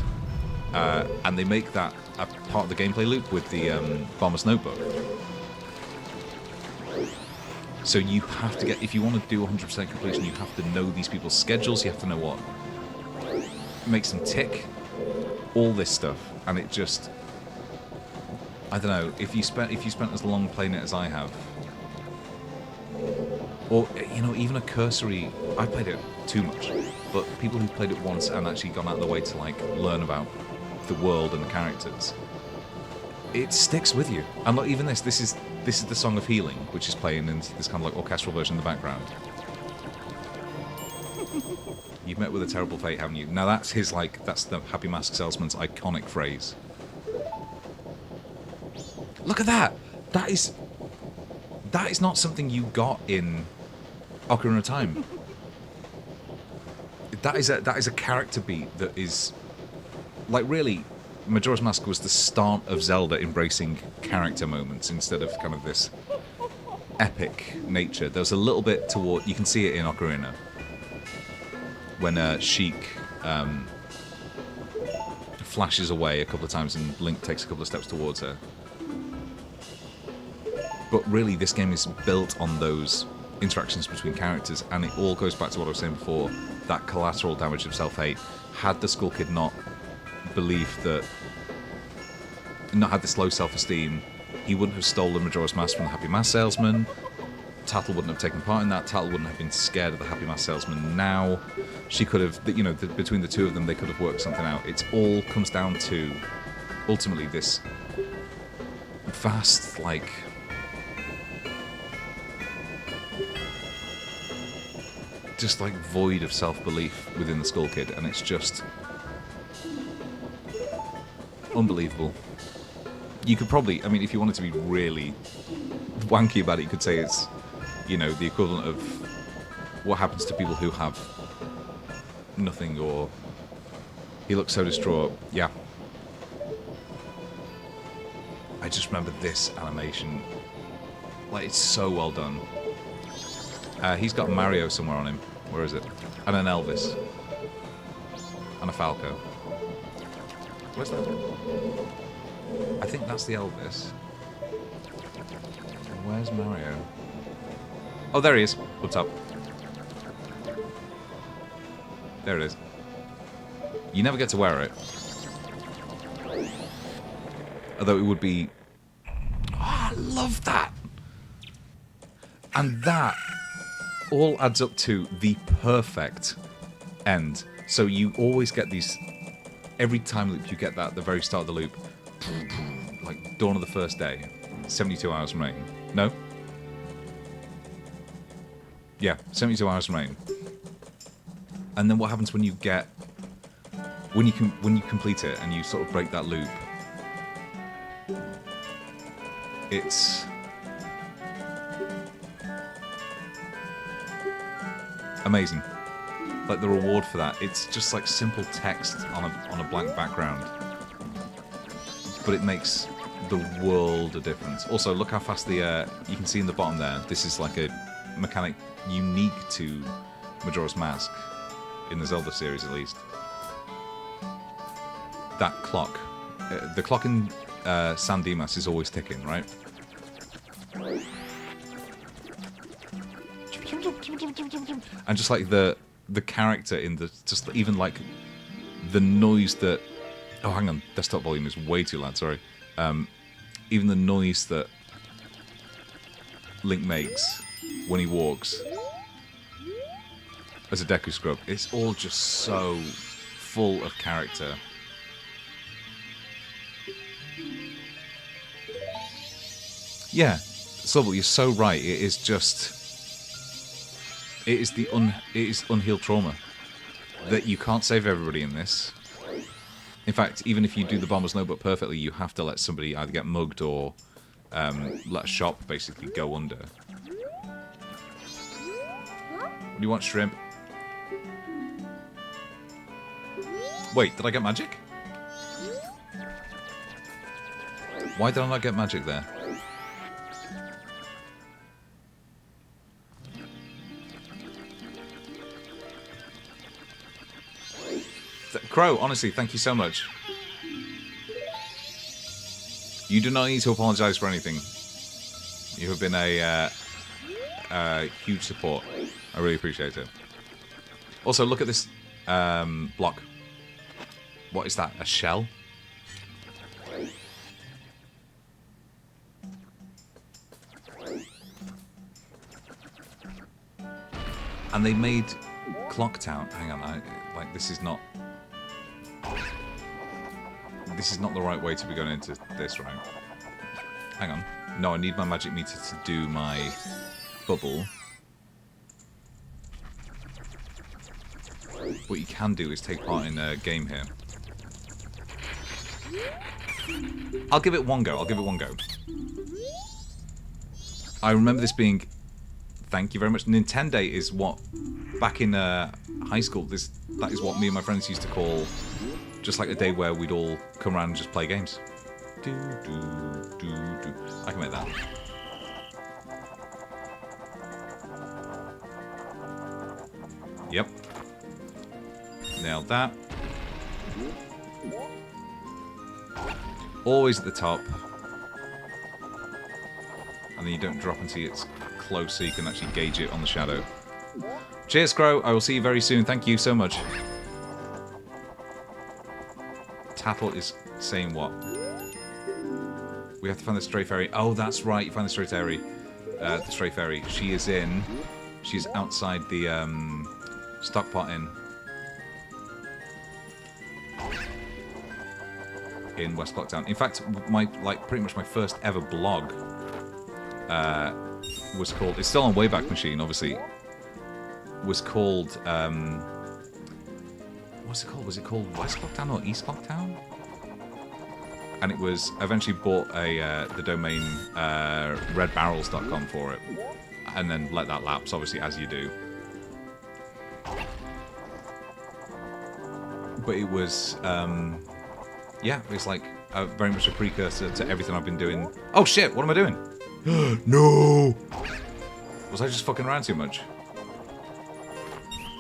[SPEAKER 1] And they make that a part of the gameplay loop with the Bomber's Notebook. So you have to get, if you want to do 100% completion, you have to know these people's schedules, you have to know what makes them tick, all this stuff, and it just, I don't know, if you spent as long playing it as I have, or, you know, even a cursory, I played it too much, but people who played it once and actually gone out of their way to, like, learn about the world and the characters, it sticks with you. And look, even this is the Song of Healing, which is playing in this kind of like orchestral version in the background. You've met with a terrible fate, haven't you? Now that's his, like, that's the Happy Mask Salesman's iconic phrase. Look at that! That is not something you got in Ocarina of Time. That is a character beat that is, like, really, Majora's Mask was the start of Zelda embracing character moments instead of kind of this epic nature. There's a little bit toward, you can see it in Ocarina, when Sheik flashes away a couple of times and Link takes a couple of steps towards her. But really, this game is built on those interactions between characters, and it all goes back to what I was saying before, that collateral damage of self-hate. Had the school kid not believed that, not had this low self-esteem, he wouldn't have stolen Majora's Mask from the Happy Mask Salesman. Tattle wouldn't have taken part in that. Tattle wouldn't have been scared of the Happy Mask Salesman now. She could have, you know, between the two of them, they could have worked something out. It all comes down to, ultimately, this vast, like, just like void of self-belief within the school kid, and it's just unbelievable. You could probably, I mean, if you wanted to be really wanky about it, you could say it's, you know, the equivalent of what happens to people who have nothing, or he looks so distraught. Yeah. I just remember this animation. Like, it's so well done. He's got Mario somewhere on him. Where is it? And an Elvis. And a Falco. Where's that? I think that's the Elvis. Where's Mario? Oh, there he is. What's up? There it is. You never get to wear it. Although it would be... Oh, I love that! And that all adds up to the perfect end. So you always get these... Every time loop you get that at the very start of the loop. Like dawn of the first day. 72 hours remaining. No? Yeah, 72 hours remaining. And then what happens when you get... When you complete it and you sort of break that loop, it's amazing. Like the reward for that, it's just like simple text on a blank background, but it makes the world a difference. Also, look how fast the you can see in the bottom there. This is like a mechanic unique to Majora's Mask in the Zelda series, at least. That clock, the clock in San Dimas is always ticking, right? And just like the character in the, just even like the noise that, oh hang on, desktop volume is way too loud, sorry. Even the noise that Link makes when he walks, as a Deku Scrub. It's all just so full of character. Yeah, Sobel, you're so right. It is just... It is unhealed trauma. That you can't save everybody in this. In fact, even if you do the Bomber's Notebook perfectly, you have to let somebody either get mugged or let a shop basically go under. What do you want, shrimp? Wait, did I get magic? Why did I not get magic there? Crow, honestly, thank you so much. You do not need to apologize for anything. You have been a huge support. I really appreciate it. Also, look at this block. What is that? A shell? And they made Clock Town. Hang on, like this is not. This is not the right way to be going into this, right? Hang on. No, I need my magic meter to do my bubble. What you can do is take part in a game here. I'll give it one go. I'll give it one go. I remember this being... Thank you very much. Nintendo is what... Back in high school, that is what me and my friends used to call... Just like a day where we'd all come around and just play games. Do, do, do, do. I can make that. Yep. Nailed that. Always at the top. And then you don't drop until it's close so you can actually gauge it on the shadow. Cheers, Crow. I will see you very soon. Thank you so much. Tattle is saying what? We have to find the stray fairy. Oh, that's right. You find the stray fairy. The stray fairy. She is in. She's outside the Stockpot Inn in West Clocktown. In fact, pretty much my first ever blog was called. It's still on Wayback Machine, obviously. Was called. What's it called? Was it called West Clocktown or East Clocktown? And it was eventually bought the domain redbarrels.com for it, and then let that lapse, obviously, as you do. But it was, yeah, it's like very much a precursor to everything I've been doing. Oh shit! What am I doing? No! Was I just fucking around too much?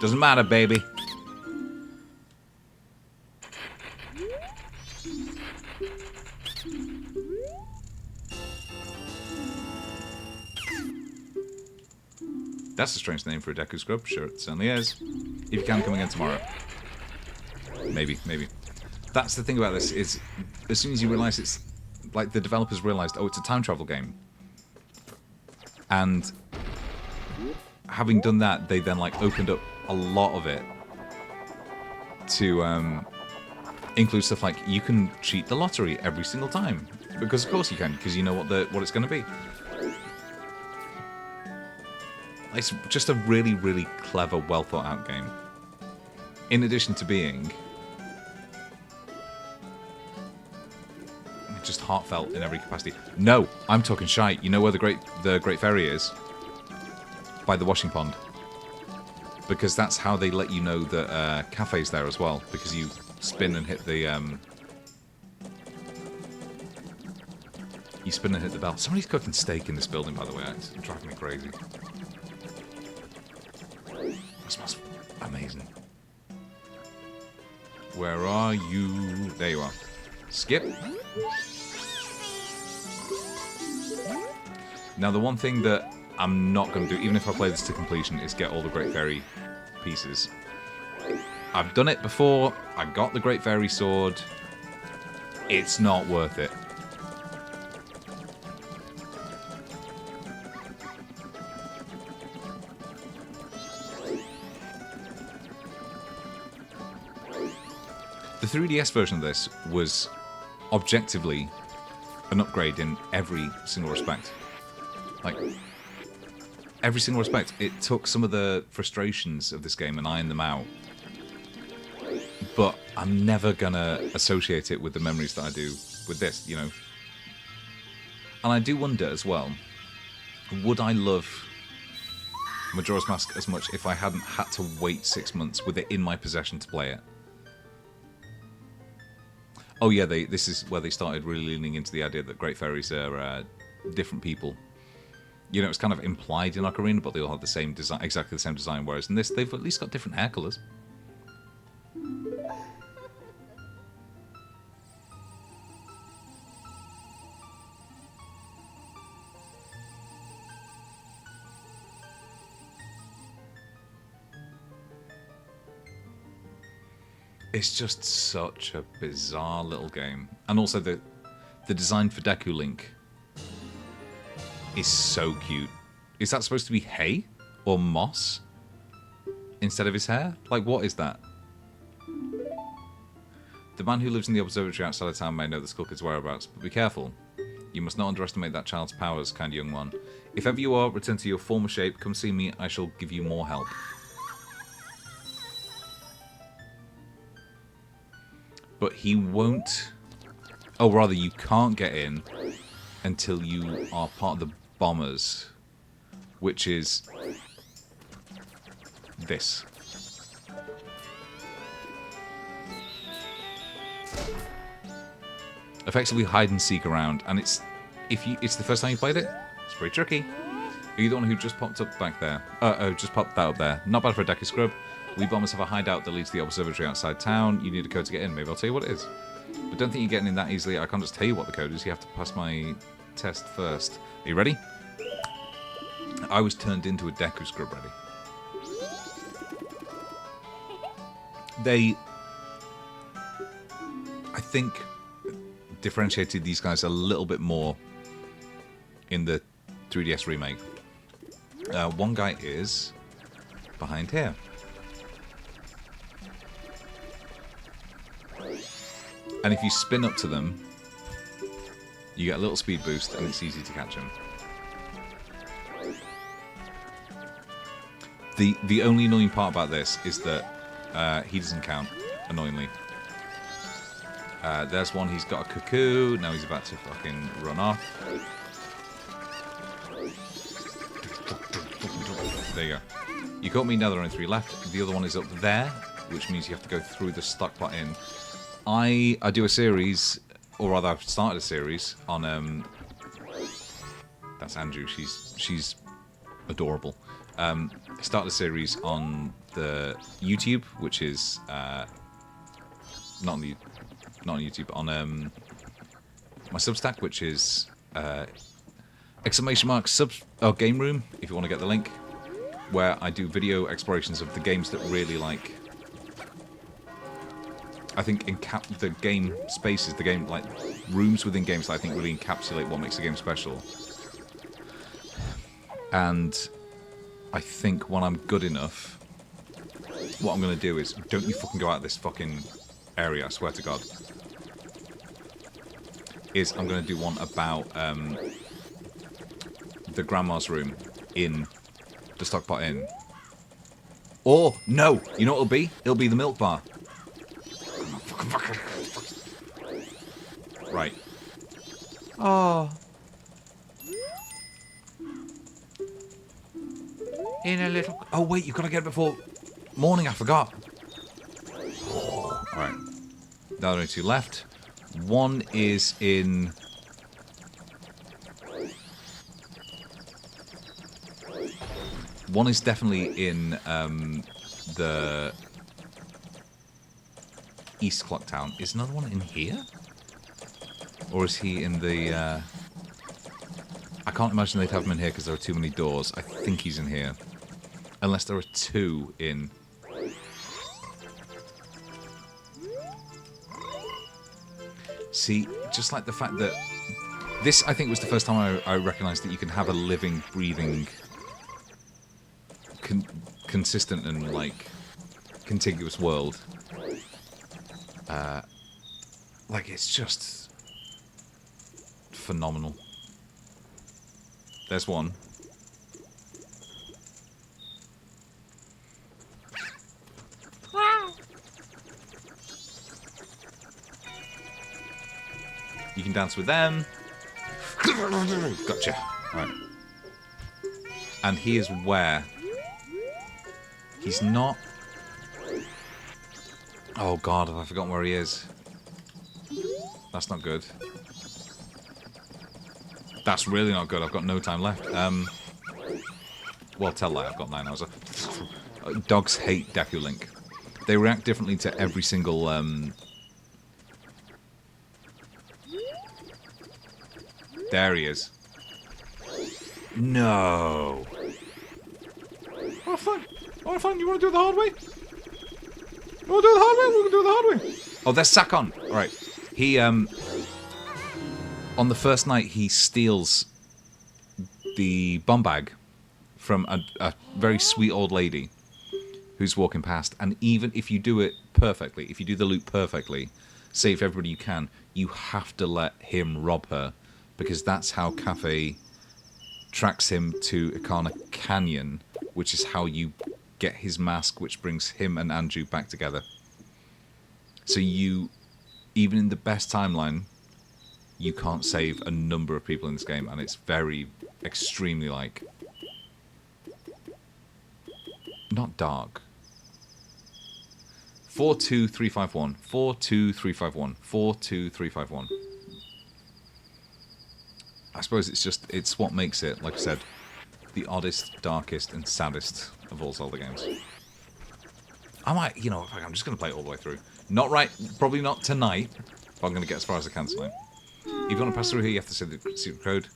[SPEAKER 1] Doesn't matter, baby. That's a strange name for a Deku Scrub. Sure, it certainly is. If you can, come again tomorrow. Maybe, maybe. That's the thing about this, is as soon as you realise it's... Like, the developers realised, oh, it's a time travel game. And having done that, they then, like, opened up a lot of it to include stuff like, you can cheat the lottery every single time. Because of course you can, because you know what it's going to be. It's just a really, really clever, well thought out game. In addition to being just heartfelt in every capacity. No, I'm talking shite. You know where the Great Ferry is? By the washing pond. Because that's how they let you know that cafe's there as well. Because you spin and hit the you spin and hit the bell. Somebody's cooking steak in this building, by the way. It's driving me crazy. It smells amazing. Where are you? There you are. Skip. Now, the one thing that I'm not going to do, even if I play this to completion, is get all the Great Fairy pieces. I've done it before. I got the Great Fairy Sword. It's not worth it. The 3DS version of this was objectively an upgrade in every single respect. Like, every single respect. It took some of the frustrations of this game and ironed them out. But I'm never gonna associate it with the memories that I do with this, you know. And I do wonder as well, would I love Majora's Mask as much if I hadn't had to wait 6 months with it in my possession to play it? Oh yeah, this is where they started really leaning into the idea that Great Fairies are different people. You know, it's kind of implied in Ocarina, but they all have the same design, exactly the same design. Whereas in this, they've at least got different hair colours. It's just such a bizarre little game. And also the design for Deku Link is so cute. Is that supposed to be hay or moss instead of his hair? Like, what is that? The man who lives in the observatory outside of town may know the Skull Kid's whereabouts, but be careful. You must not underestimate that child's powers, kind young one. If ever you are, return to your former shape, come see me, I shall give you more help. But he won't... Oh, rather, you can't get in until you are part of the Bombers, which is this. Effectively hide and seek around, and it's the first time you played it, it's pretty tricky. Are you the one who just popped up back there? Just popped that up there. Not bad for a Deku Scrub. We Bombers have a hideout that leads to the observatory outside town. You need a code to get in. Maybe I'll tell you what it is. But don't think you're getting in that easily. I can't just tell you what the code is. You have to pass my test first. Are you ready? I was turned into a Deku Scrub ready. They, I think, differentiated these guys a little bit more in the 3DS remake. One guy is behind here. And if you spin up to them, you get a little speed boost and it's easy to catch him. The only annoying part about this is that he doesn't count, annoyingly. There's one, he's got a cuckoo, now he's about to fucking run off. There you go. You caught me, now there are only 3 left. The other one is up there, which means you have to go through the stock pot in. I do a series, or rather I've started a series on, that's Andrew, she's adorable. Started a series on the YouTube, which is, not on YouTube, on my Substack, which is, Game Room, if you want to get the link, where I do video explorations of the games that really, like, I think the game spaces, the game, like, rooms within games that I think really encapsulate what makes a game special. And I think when I'm good enough, what I'm going to do is, don't you fucking go out of this fucking area, I swear to God, is I'm going to do one about the grandma's room in the Stockpot Inn. Or, no, you know what it'll be? It'll be the milk bar. Right. Oh. In a little... Oh, wait, you've got to get it before morning, I forgot. Alright. Now there are only 2 left. One is in... One is definitely in the East Clock Town. Is another one in here? Or is he in the... I can't imagine they'd have him in here because there are too many doors. I think he's in here. Unless there are 2 in... See, just like the fact that... This, I think, was the first time I recognised that you can have a living, breathing... consistent and, like, contiguous world. Like, it's just phenomenal. There's one. You can dance with them. Gotcha. Right. And he is where? He's not... Oh god, have I forgotten where he is? That's not good. That's really not good. I've got no time left. Well, tell lie, I've got 9 hours. Dogs hate Deku Link. They react differently to every single... There he is. No. Oh, fine. Oh, fine. You want to do it the hard way? You want to do it the hard way? We're going to do it the hard way. Oh, there's Sakon. All right. He, on the first night, he steals the bomb bag from a very sweet old lady who's walking past. And even if you do it perfectly, if you do the loop perfectly, save everybody you can, you have to let him rob her. Because that's how Cafe tracks him to Ikana Canyon, which is how you get his mask, which brings him and Anju back together. So you, even in the best timeline, you can't save a number of people in this game, and it's very, extremely, like, not dark. 42351, 42351, 42351. I suppose it's what makes it, like I said, the oddest, darkest, and saddest of all Zelda games. I might, you know, I'm just going to play it all the way through. Not right, probably not tonight, but I'm going to get as far as I can tonight. If you want to pass through here, you have to say the secret code.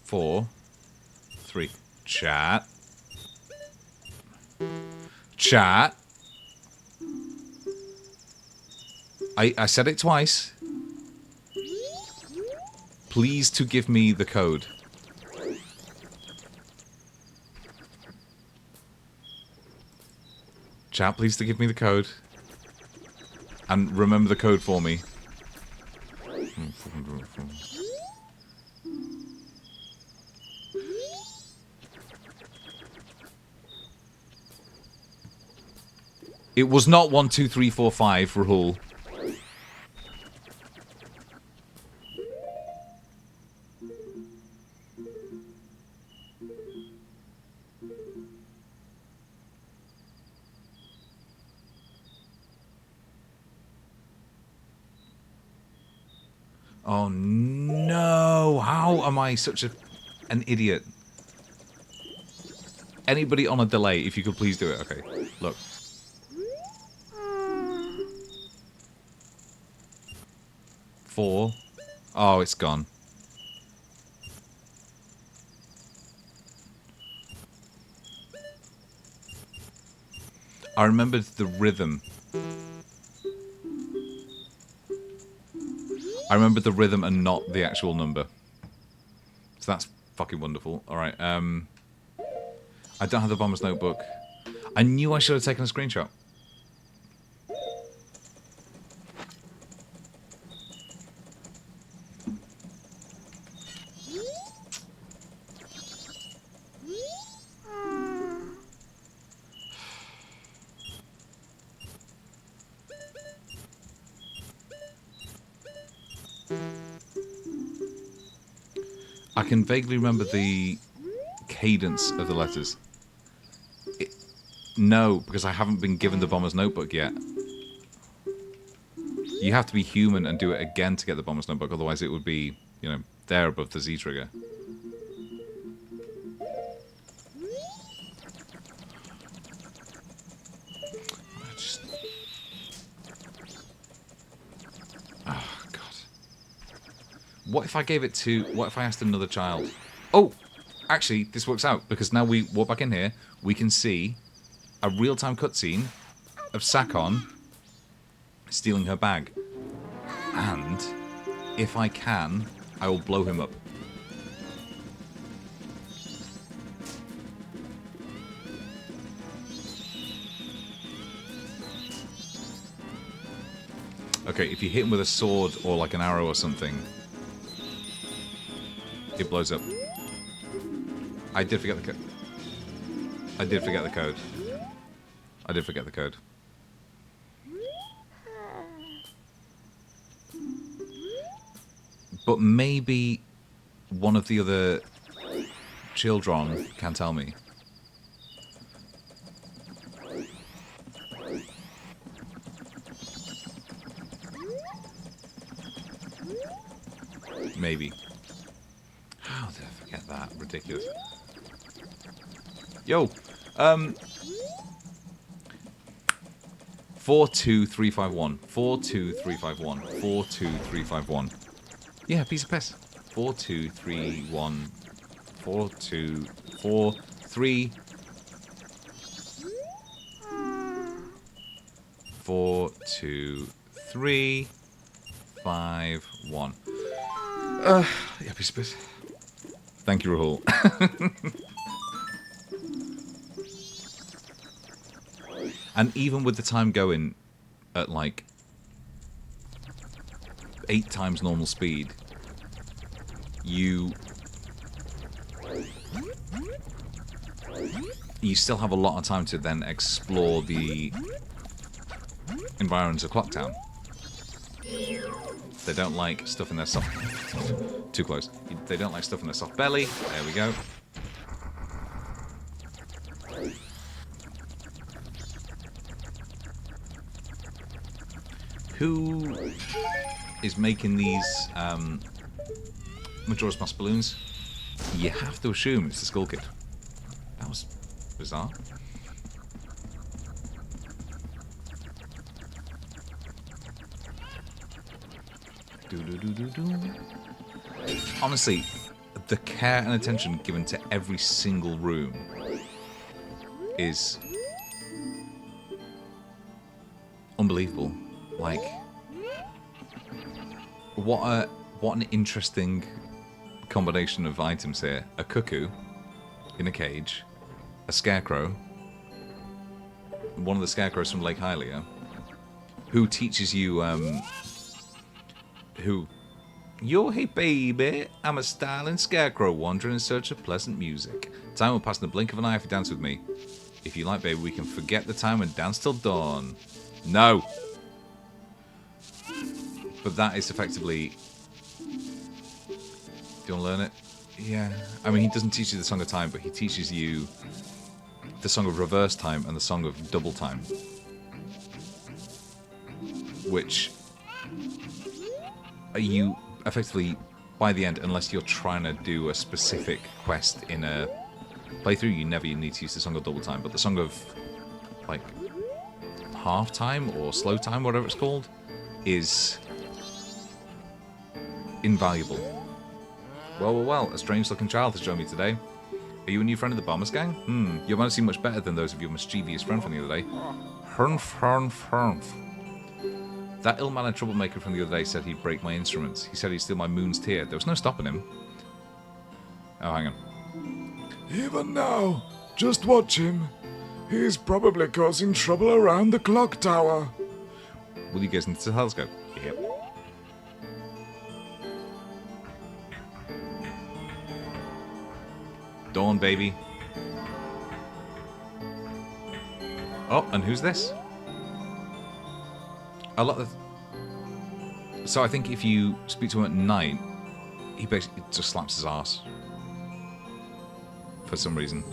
[SPEAKER 1] Four, 3. Chat. Chat. I said it twice. Please to give me the code. Chat, please to give me the code. And remember the code for me. It was not 1, 2, 3, 4, 5, Rahul. Oh no! How am I such an idiot? Anybody on a delay, if you could please do it. Okay, look. Four. Oh, it's gone. I remembered the rhythm. I remember the rhythm and not the actual number. So that's fucking wonderful. Alright, I don't have the bomber's notebook. I knew I should have taken a screenshot. I can vaguely remember the cadence of the letters. No, because I haven't been given the bomber's notebook yet. You have to be human and do it again to get the bomber's notebook, otherwise it would be, you know, there above the Z trigger. Oh, God. What if I gave it to... What if I asked another child? Oh! Actually, this works out, because now we walk back in here, we can see a real-time cutscene of Sakon stealing her bag. And, if I can, I will blow him up. Okay, if you hit him with a sword or like an arrow or something, it blows up. I did forget the code. I did forget the code. I did forget the code. But maybe one of the other children can tell me. Maybe. How did I forget that? Ridiculous. Yo, 42351. 42351. 42351. Yeah, piece of piss. 4231. 4243. 42351. Yeah, piece of piss. Thank you, Rahul. And even with the time going at like 8 times normal speed, you still have a lot of time to then explore the environs of Clocktown. They don't like stuff in their soft... Too close. They don't like stuff in their soft belly. There we go. Who is making these Majora's Mask balloons? You have to assume it's the Skull Kid. That was bizarre. Honestly, the care and attention given to every single room is unbelievable. Like, what an interesting combination of items here. A cuckoo in a cage, a scarecrow, one of the scarecrows from Lake Hylia, who teaches you, Yo, hey baby, I'm a styling scarecrow wandering in search of pleasant music. Time will pass in the blink of an eye if you dance with me. If you like, baby, we can forget the time and dance till dawn. No! But that is effectively... Do you want to learn it? Yeah. I mean, he doesn't teach you the Song of Time, but he teaches you the Song of Reverse Time and the Song of Double Time. Which... you effectively, by the end, unless you're trying to do a specific quest in a playthrough, you never need to use the Song of Double Time. But the Song of, like, Half Time or Slow Time, whatever it's called, is invaluable. Well, a strange-looking child has joined me today. Are you a new friend of the Bombers Gang? Your manners seem much better than those of your mischievous friend from the other day. Hurnf. That ill-mannered troublemaker from the other day said he'd break my instruments. He said he'd steal my moon's tear. There was no stopping him. Oh, hang on.
[SPEAKER 5] Even now, just watch him. He's probably causing trouble around the clock tower.
[SPEAKER 1] Will you gaze into the telescope? Yep. Dawn, baby. Oh, and who's this? A lot of... So I think if you speak to him at night, he basically just slaps his ass. For some reason.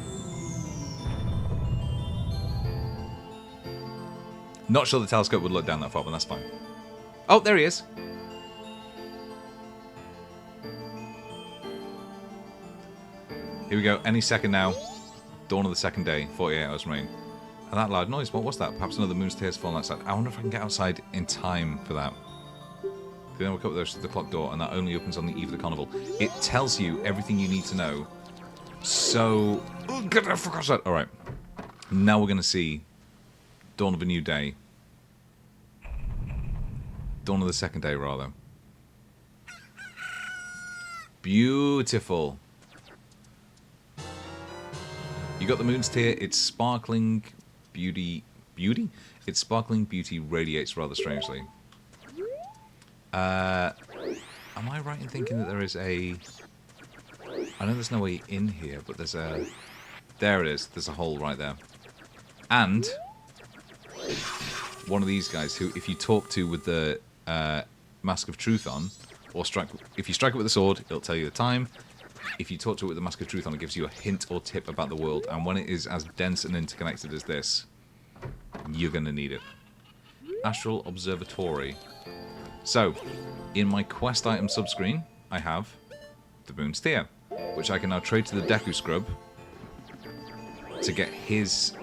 [SPEAKER 1] Not sure the telescope would look down that far, but that's fine. Oh, there he is. Here we go. Any second now. Dawn of the second day. 48 hours rain. And that loud noise, what was that? Perhaps another moon's tears falling outside. I wonder if I can get outside in time for that. Then we'll come up to the clock door, and that only opens on the eve of the carnival. It tells you everything you need to know. So... Alright. Now we're going to see Dawn of a new day. Dawn of the second day, rather. Beautiful. You got the moon's tear. It's sparkling beauty. Beauty? Its sparkling beauty radiates rather strangely. Am I right in thinking that there is a... I know there's no way in here, but there's a... There it is. There's a hole right there. And one of these guys who, if you talk to with the Mask of Truth on, or if you strike it with a sword, it'll tell you the time. If you talk to it with the Mask of Truth on, it gives you a hint or tip about the world. And when it is as dense and interconnected as this, you're going to need it. Astral Observatory. So, in my quest item subscreen, I have the Moon's Tear, which I can now trade to the Deku Scrub to get his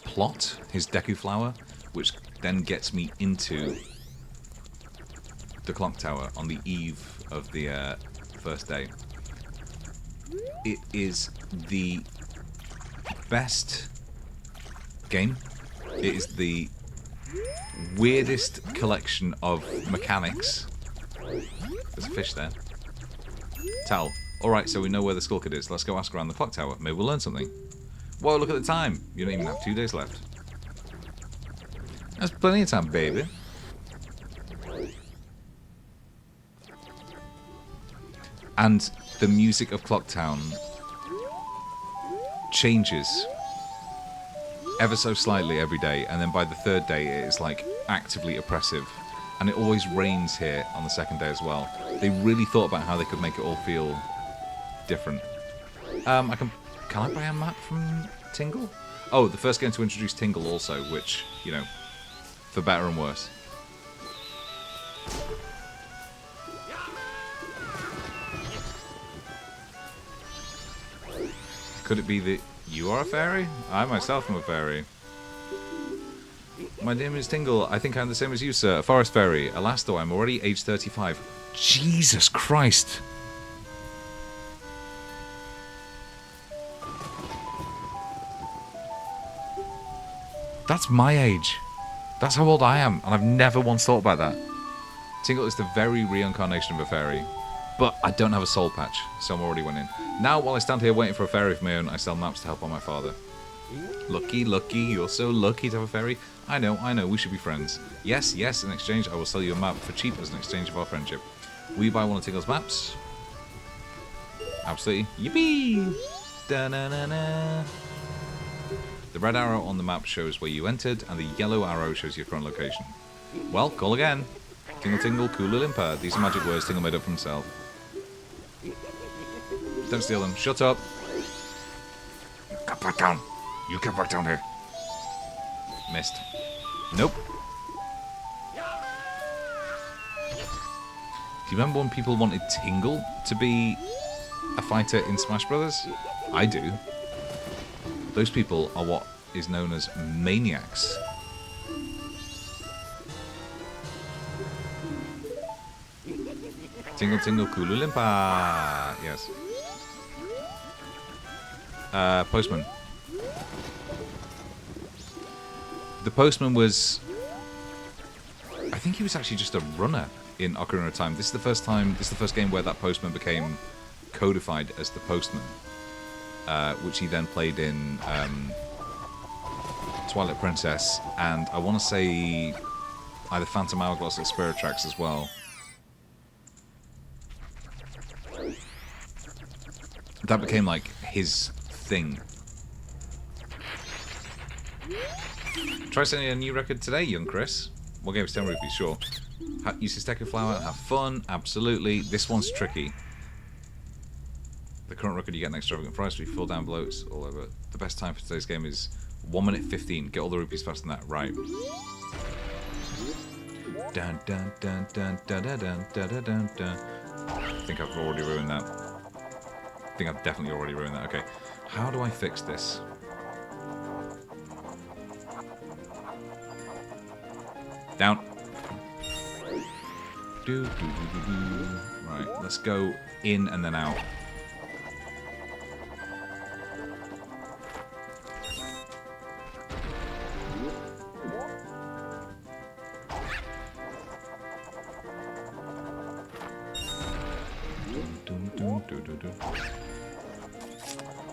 [SPEAKER 1] plot, his Deku Flower, which then gets me into the Clock Tower on the eve of the first day. It is the best game. It is the weirdest collection of mechanics. There's a fish there. Towel. Alright, so we know where the Skullkid is. Let's go ask around the Clock Tower. Maybe we'll learn something. Whoa, look at the time. You don't even have 2 days left. That's plenty of time, baby. And the music of Clocktown changes ever so slightly every day, and then by the 3rd day it is like actively oppressive, and it always rains here on the 2nd day as well. They really thought about how they could make it all feel different. Can I buy a map from Tingle? Oh, the first game to introduce Tingle also, which, you know, for better and worse. Could it be that you are a fairy? I myself am a fairy. My name is Tingle. I think I'm the same as you, sir. A forest fairy. Alas, though, I'm already age 35. Jesus Christ! That's my age. That's how old I am, and I've never once thought about that. Tingle is the very reincarnation of a fairy. But I don't have a soul patch, so I'm already winning. Now, while I stand here waiting for a fairy of my own, I sell maps to help on my father. Lucky, lucky, you're so lucky to have a fairy. I know, we should be friends. Yes, yes, in exchange, I will sell you a map for cheap as an exchange of our friendship. Will you buy one of Tingle's maps? Absolutely. Yippee! Da-na-na-na. The red arrow on the map shows where you entered, and the yellow arrow shows your current location. Well, call again. Tingle, tingle, Kula Limpa. These are magic words Tingle made up for himself. Don't steal them. Shut up. Get back down. You get back down here. Missed. Nope. Do you remember when people wanted Tingle to be a fighter in Smash Brothers? I do. Those people are what is known as maniacs. Tingle, tingle, Kulu Limpa. Yes. Postman. The postman was... I think he was actually just a runner in Ocarina of Time. This is the first game where that postman became codified as the postman. Which he then played in Twilight Princess, and I want to say either Phantom Hourglass or Spirit Tracks as well. That became like his thing. Try sending a new record today, young Chris. We'll give us 10 rupees, sure. Use this Deku Flower and have fun, absolutely. This one's tricky. The current record you get an extravagant price, we fall down below, it's all over. The best time for today's game is 1 minute 15. Get all the rupees faster than that, right. Dun dun dun dun dun dun dun dun dun dun. I think I've already ruined that. I think I've definitely already ruined that. Okay. How do I fix this? Down. Do, do, do, do, do. Right, let's go in and then out.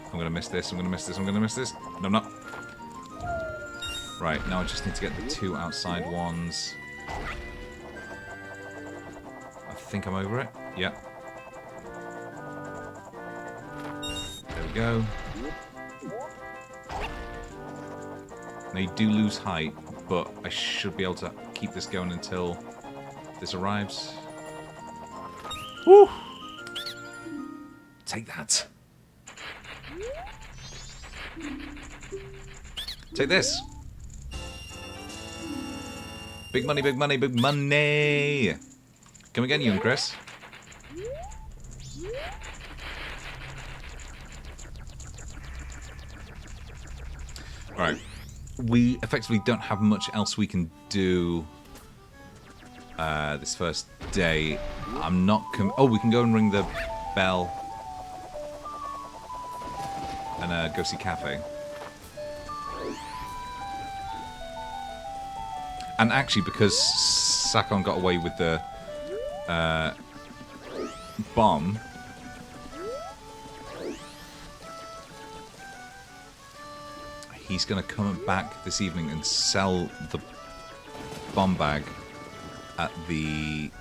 [SPEAKER 1] I'm gonna miss this, I'm gonna miss this, I'm gonna miss this. No, I'm not. Right, now I just need to get the 2 outside ones. I think I'm over it. Yep. There we go. Now you do lose height, but I should be able to keep this going until this arrives. Woo! Take that. Take this. Big money, big money, big money. Come again, you and Chris. Right. We effectively don't have much else we can do this first day. I'm not... oh, we can go and ring the bell and go see Cafe. And actually, because Sakon got away with the bomb, he's going to come back this evening and sell the bomb bag at the...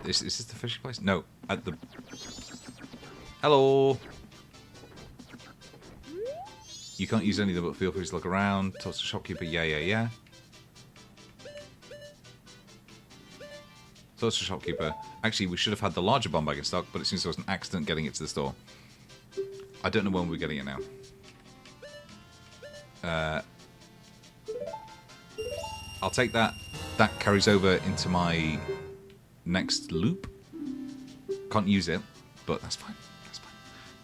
[SPEAKER 1] is this the fishing place? No, at the... Hello! You can't use any of them, but feel free to look around. Talk to the shopkeeper. Yeah. Talk to the shopkeeper. Actually, we should have had the larger bomb bag in stock, but it seems there was an accident getting it to the store. I don't know when we're getting it now. I'll take that. That carries over into my next loop. Can't use it, but that's fine. That's fine.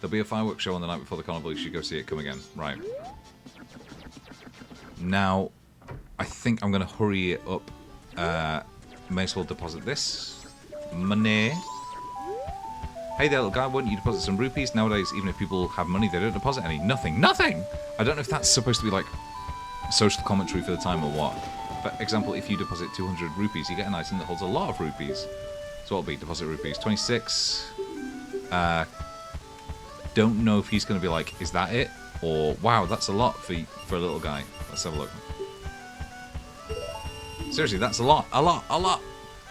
[SPEAKER 1] There'll be a fireworks show on the night before the carnival. You should go see it. Come again. Right. Now, I think I'm going to hurry it up. May as well deposit this. Money. Hey there, little guy. Why don't you deposit some rupees? Nowadays, even if people have money, they don't deposit any. Nothing. Nothing! I don't know if that's supposed to be like social commentary for the time or what. For example, if you deposit 200 rupees, you get an item that holds a lot of rupees. So what'll be deposit rupees? 26. Don't know if he's going to be like, is that it? Or, wow, that's a lot for a little guy. Let's have a look. Seriously, that's a lot. A lot.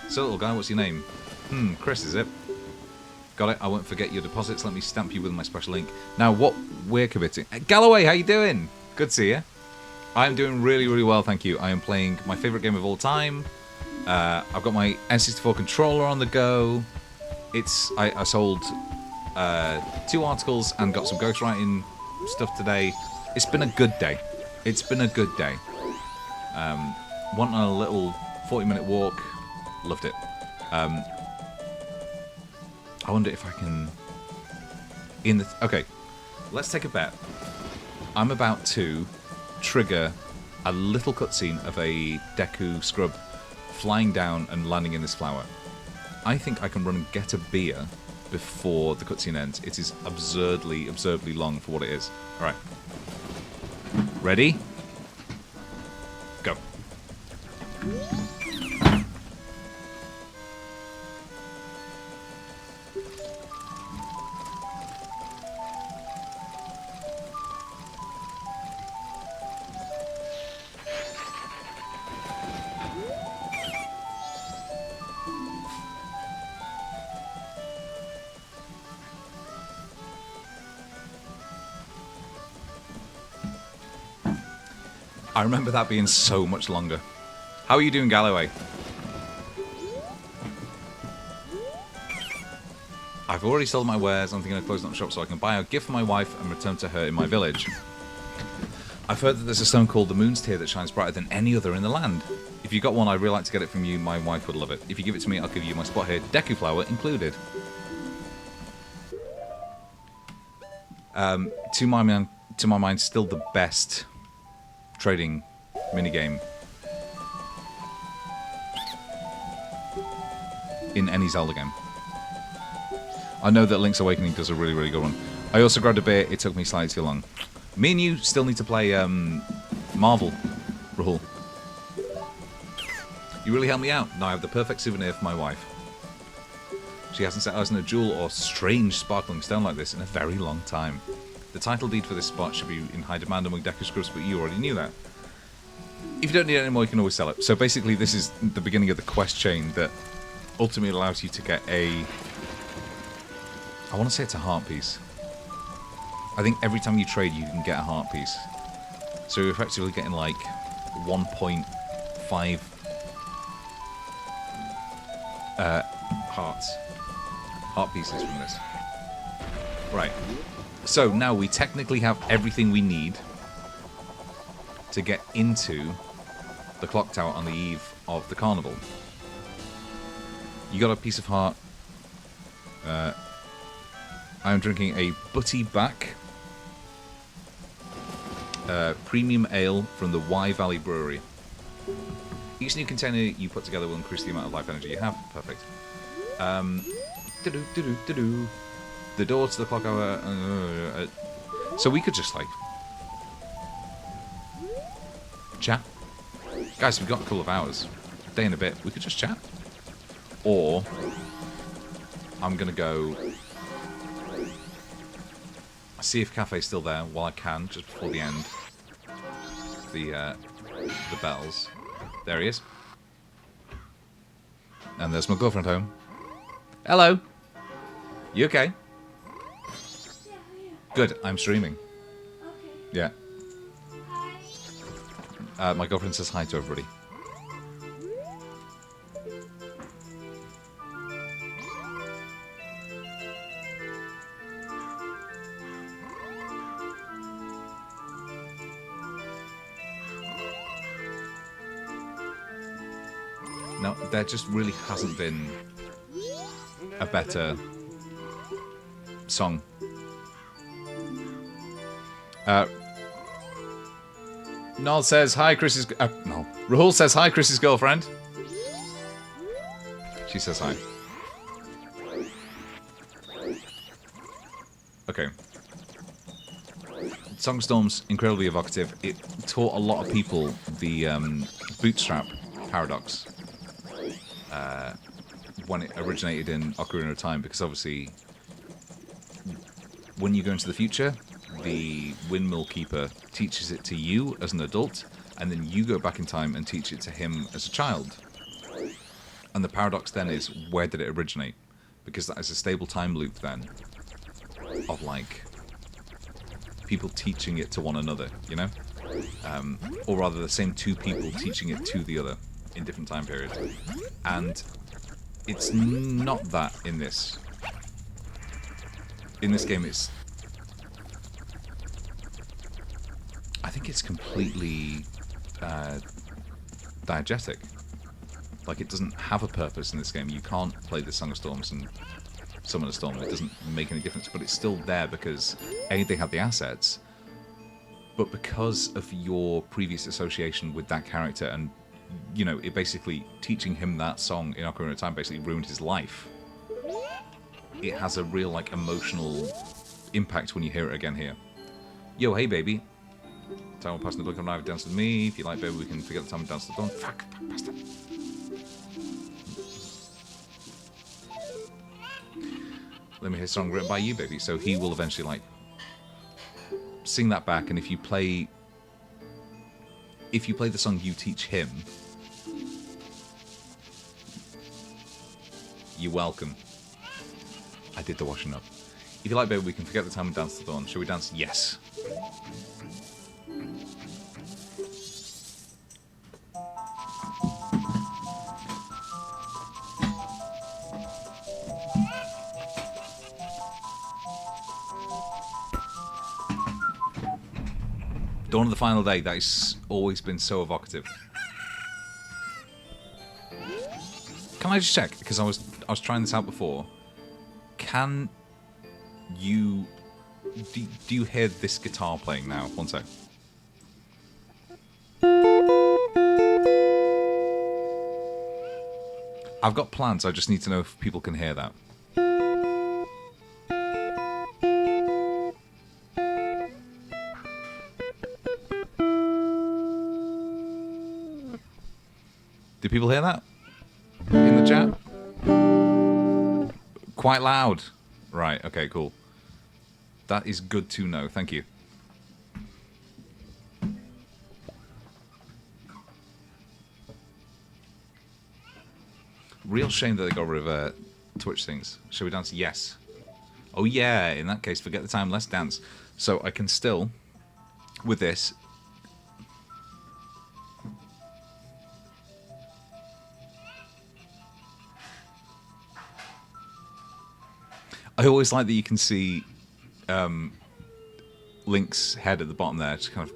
[SPEAKER 1] So, little guy, what's your name? Chris, is it? Got it. I won't forget your deposits. Let me stamp you with my special ink. Now, what we're committing... Galloway, how you doing? Good to see you. I'm doing really, really well, thank you. I am playing my favourite game of all time. I've got my N64 controller on the go. I sold 2 articles and got some ghostwriting stuff today. It's been a good day. It's been a good day. Went on a little 40-minute walk. Loved it. I wonder if I can... Okay, let's take a bet. I'm about to trigger a little cutscene of a Deku scrub flying down and landing in this flower. I think I can run and get a beer before the cutscene ends. It is absurdly long for what it is. Alright. Ready? Go. I remember that being so much longer. How are you doing, Galloway? I've already sold my wares. I'm thinking of closing up shop so I can buy a gift for my wife and return to her in my village. I've heard that there's a stone called the Moon's Tear that shines brighter than any other in the land. If you got one, I'd really like to get it from you. My wife would love it. If you give it to me, I'll give you my spot here. Deku flower included. To my mind, still the best trading minigame in any Zelda game. I know that Link's Awakening does a really, really good one. I also grabbed a beer. It took me slightly too long. Me and you still need to play Marvel, Rahul. You really helped me out. Now I have the perfect souvenir for my wife. She hasn't set eyes on a jewel or strange sparkling stone like this in a very long time. The title deed for this spot should be in high demand among Deku scrubs, but you already knew that. If you don't need it anymore, you can always sell it. So basically, this is the beginning of the quest chain that ultimately allows you to get a... I want to say it's a heart piece. I think every time you trade, you can get a heart piece. So you're effectively getting like 1.5 heart pieces from this. Right. So now we technically have everything we need to get into the clock tower on the eve of the carnival. You got a piece of heart. I'm drinking a Butty Back premium ale from the Y Valley Brewery. Each new container you put together will increase the amount of life energy you have. Perfect. The door to the clock tower. So we could just like chat. Guys, we've got a couple of hours. A day and a bit. We could just chat. Or I'm going to go see if Cafe's still there while I can, just before the end. The bells. There he is. And there's my girlfriend home. Hello. You okay? Good, I'm streaming. Yeah. My girlfriend says hi to everybody. No, there just really hasn't been a better song. Noel says hi, Chris's. No, Rahul says hi, Chris's girlfriend. She says hi. Okay. Songstorm's incredibly evocative. It taught a lot of people the bootstrap paradox when it originated in Ocarina of Time, because obviously when you go into the future, the windmill keeper teaches it to you as an adult, and then you go back in time and teach it to him as a child. And the paradox then is, where did it originate? Because that is a stable time loop then of like people teaching it to one another, you know? Or rather the same two people teaching it to the other in different time periods. And it's not that in this. In this game, it's... I think it's completely diegetic. Like, it doesn't have a purpose in this game. You can't play the Song of Storms and Summon a Storm. It doesn't make any difference, but it's still there because, A, they have the assets, but because of your previous association with that character and, you know, it basically, teaching him that song in Ocarina of Time basically ruined his life. It has a real, like, emotional impact when you hear it again here. Yo, hey, baby. Time will pass in the blink of an eye, dance with me. If you like, baby, we can forget the time and dance to the dawn. Fuck, bastard. Let me hear a song written by you, baby. So he will eventually, like, sing that back, and if you play the song you teach him, you're welcome. I did the washing up. If you like, baby, we can forget the time and dance to the dawn. Shall we dance? Yes. Dawn of the final day, that has always been so evocative. Can I just check? Because I was trying this out before. Can you... Do you hear this guitar playing now? One sec. I've got plans, I just need to know if people can hear that. Do people hear that? In the chat? Quite loud. Right, okay, cool. That is good to know, thank you. Real shame that they got rid of Twitch things. Shall we dance? Yes. Oh yeah, in that case, forget the time, let's dance. So I can still, with this... I always like that you can see Link's head at the bottom there, just kind of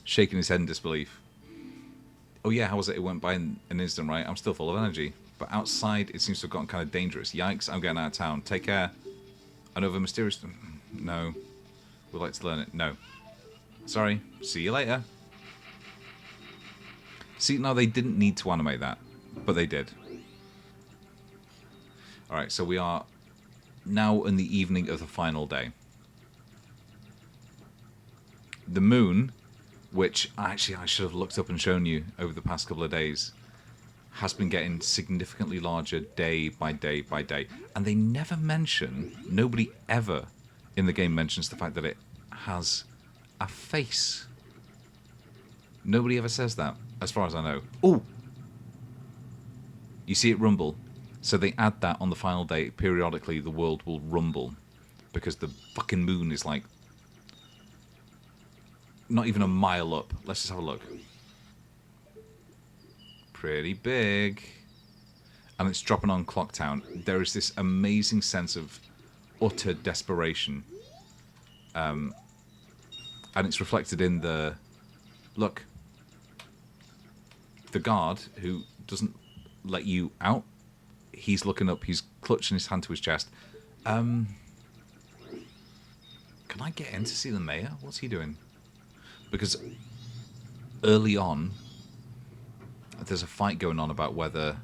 [SPEAKER 1] shaking his head in disbelief. Oh yeah, how was it? It went by in an instant, right? I'm still full of energy. But outside, it seems to have gotten kind of dangerous. Yikes, I'm getting out of town. Take care. I know of a mysterious... No. We'd like to learn it. No. Sorry. See you later. See, no, they didn't need to animate that. But they did. Alright, so we are now in the evening of the final day. The moon, which actually I should have looked up and shown you over the past couple of days, has been getting significantly larger day by day by day. And they never mention, nobody ever in the game mentions the fact that it has a face. Nobody ever says that, as far as I know. Oh! You see it rumble. So they add that on the final day. Periodically, the world will rumble. Because the fucking moon is like... not even a mile up. Let's just have a look. Pretty big. And it's dropping on Clocktown. There is this amazing sense of utter desperation. And it's reflected in the... Look. The guard, who doesn't let you out, he's looking up, he's clutching his hand to his chest. Can I get in to see the mayor? What's he doing? Because early on, there's a fight going on about whether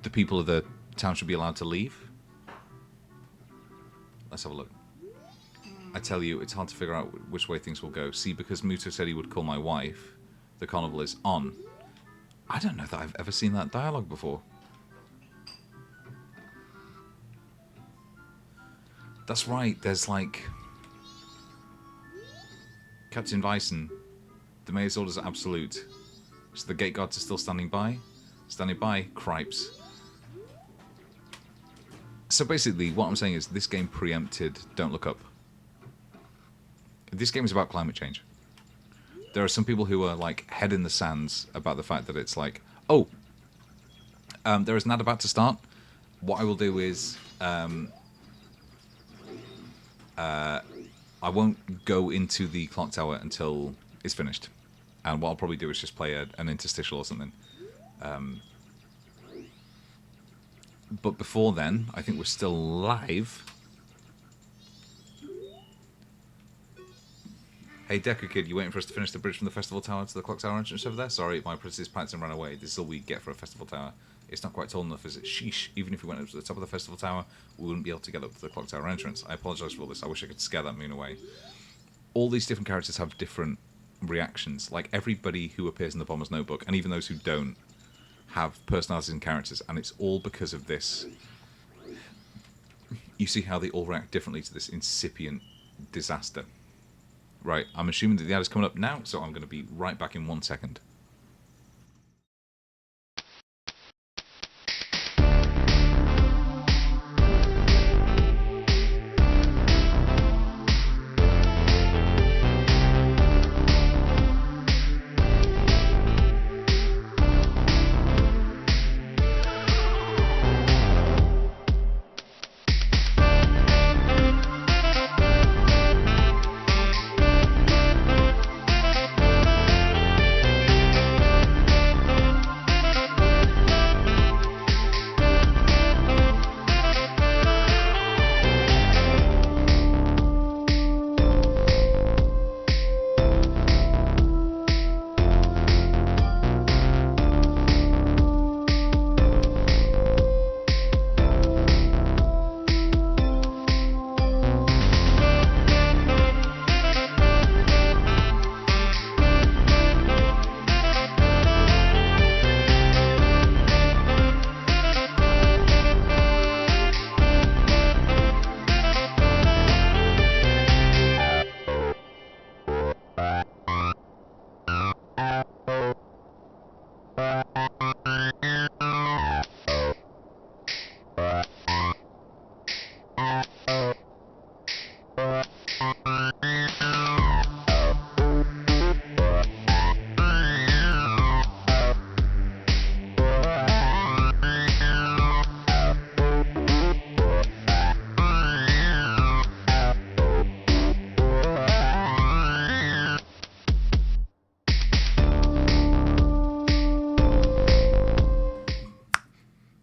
[SPEAKER 1] the people of the town should be allowed to leave. Let's have a look. I tell you, it's hard to figure out which way things will go. See, because Muto said he would call my wife, the carnival is on. I don't know that I've ever seen that dialogue before. That's right, there's like... Captain Bison, the mayor's orders are absolute. So the gate guards are still standing by? Standing by? Cripes. So basically, what I'm saying is this game preempted Don't Look Up. This game is about climate change. There are some people who are like head in the sands about the fact that it's like, oh, there is an ad about to start. What I will do is I won't go into the clock tower until it's finished. And what I'll probably do is just play an interstitial or something. But before then, I think we're still live. Hey, Deku Kid, you waiting for us to finish the bridge from the festival tower to the clock tower entrance over there? Sorry, my princess pants and ran away. This is all we get for a festival tower. It's not quite tall enough, is it? Sheesh. Even if we went up to the top of the festival tower, we wouldn't be able to get up to the clock tower entrance. I apologise for all this. I wish I could scare that moon away. All these different characters have different reactions. Like, everybody who appears in the Bomber's Notebook, and even those who don't, have personalities and characters, and it's all because of this. You see how they all react differently to this incipient disaster. Right, I'm assuming that the ad is coming up now, so I'm going to be right back in 1 second.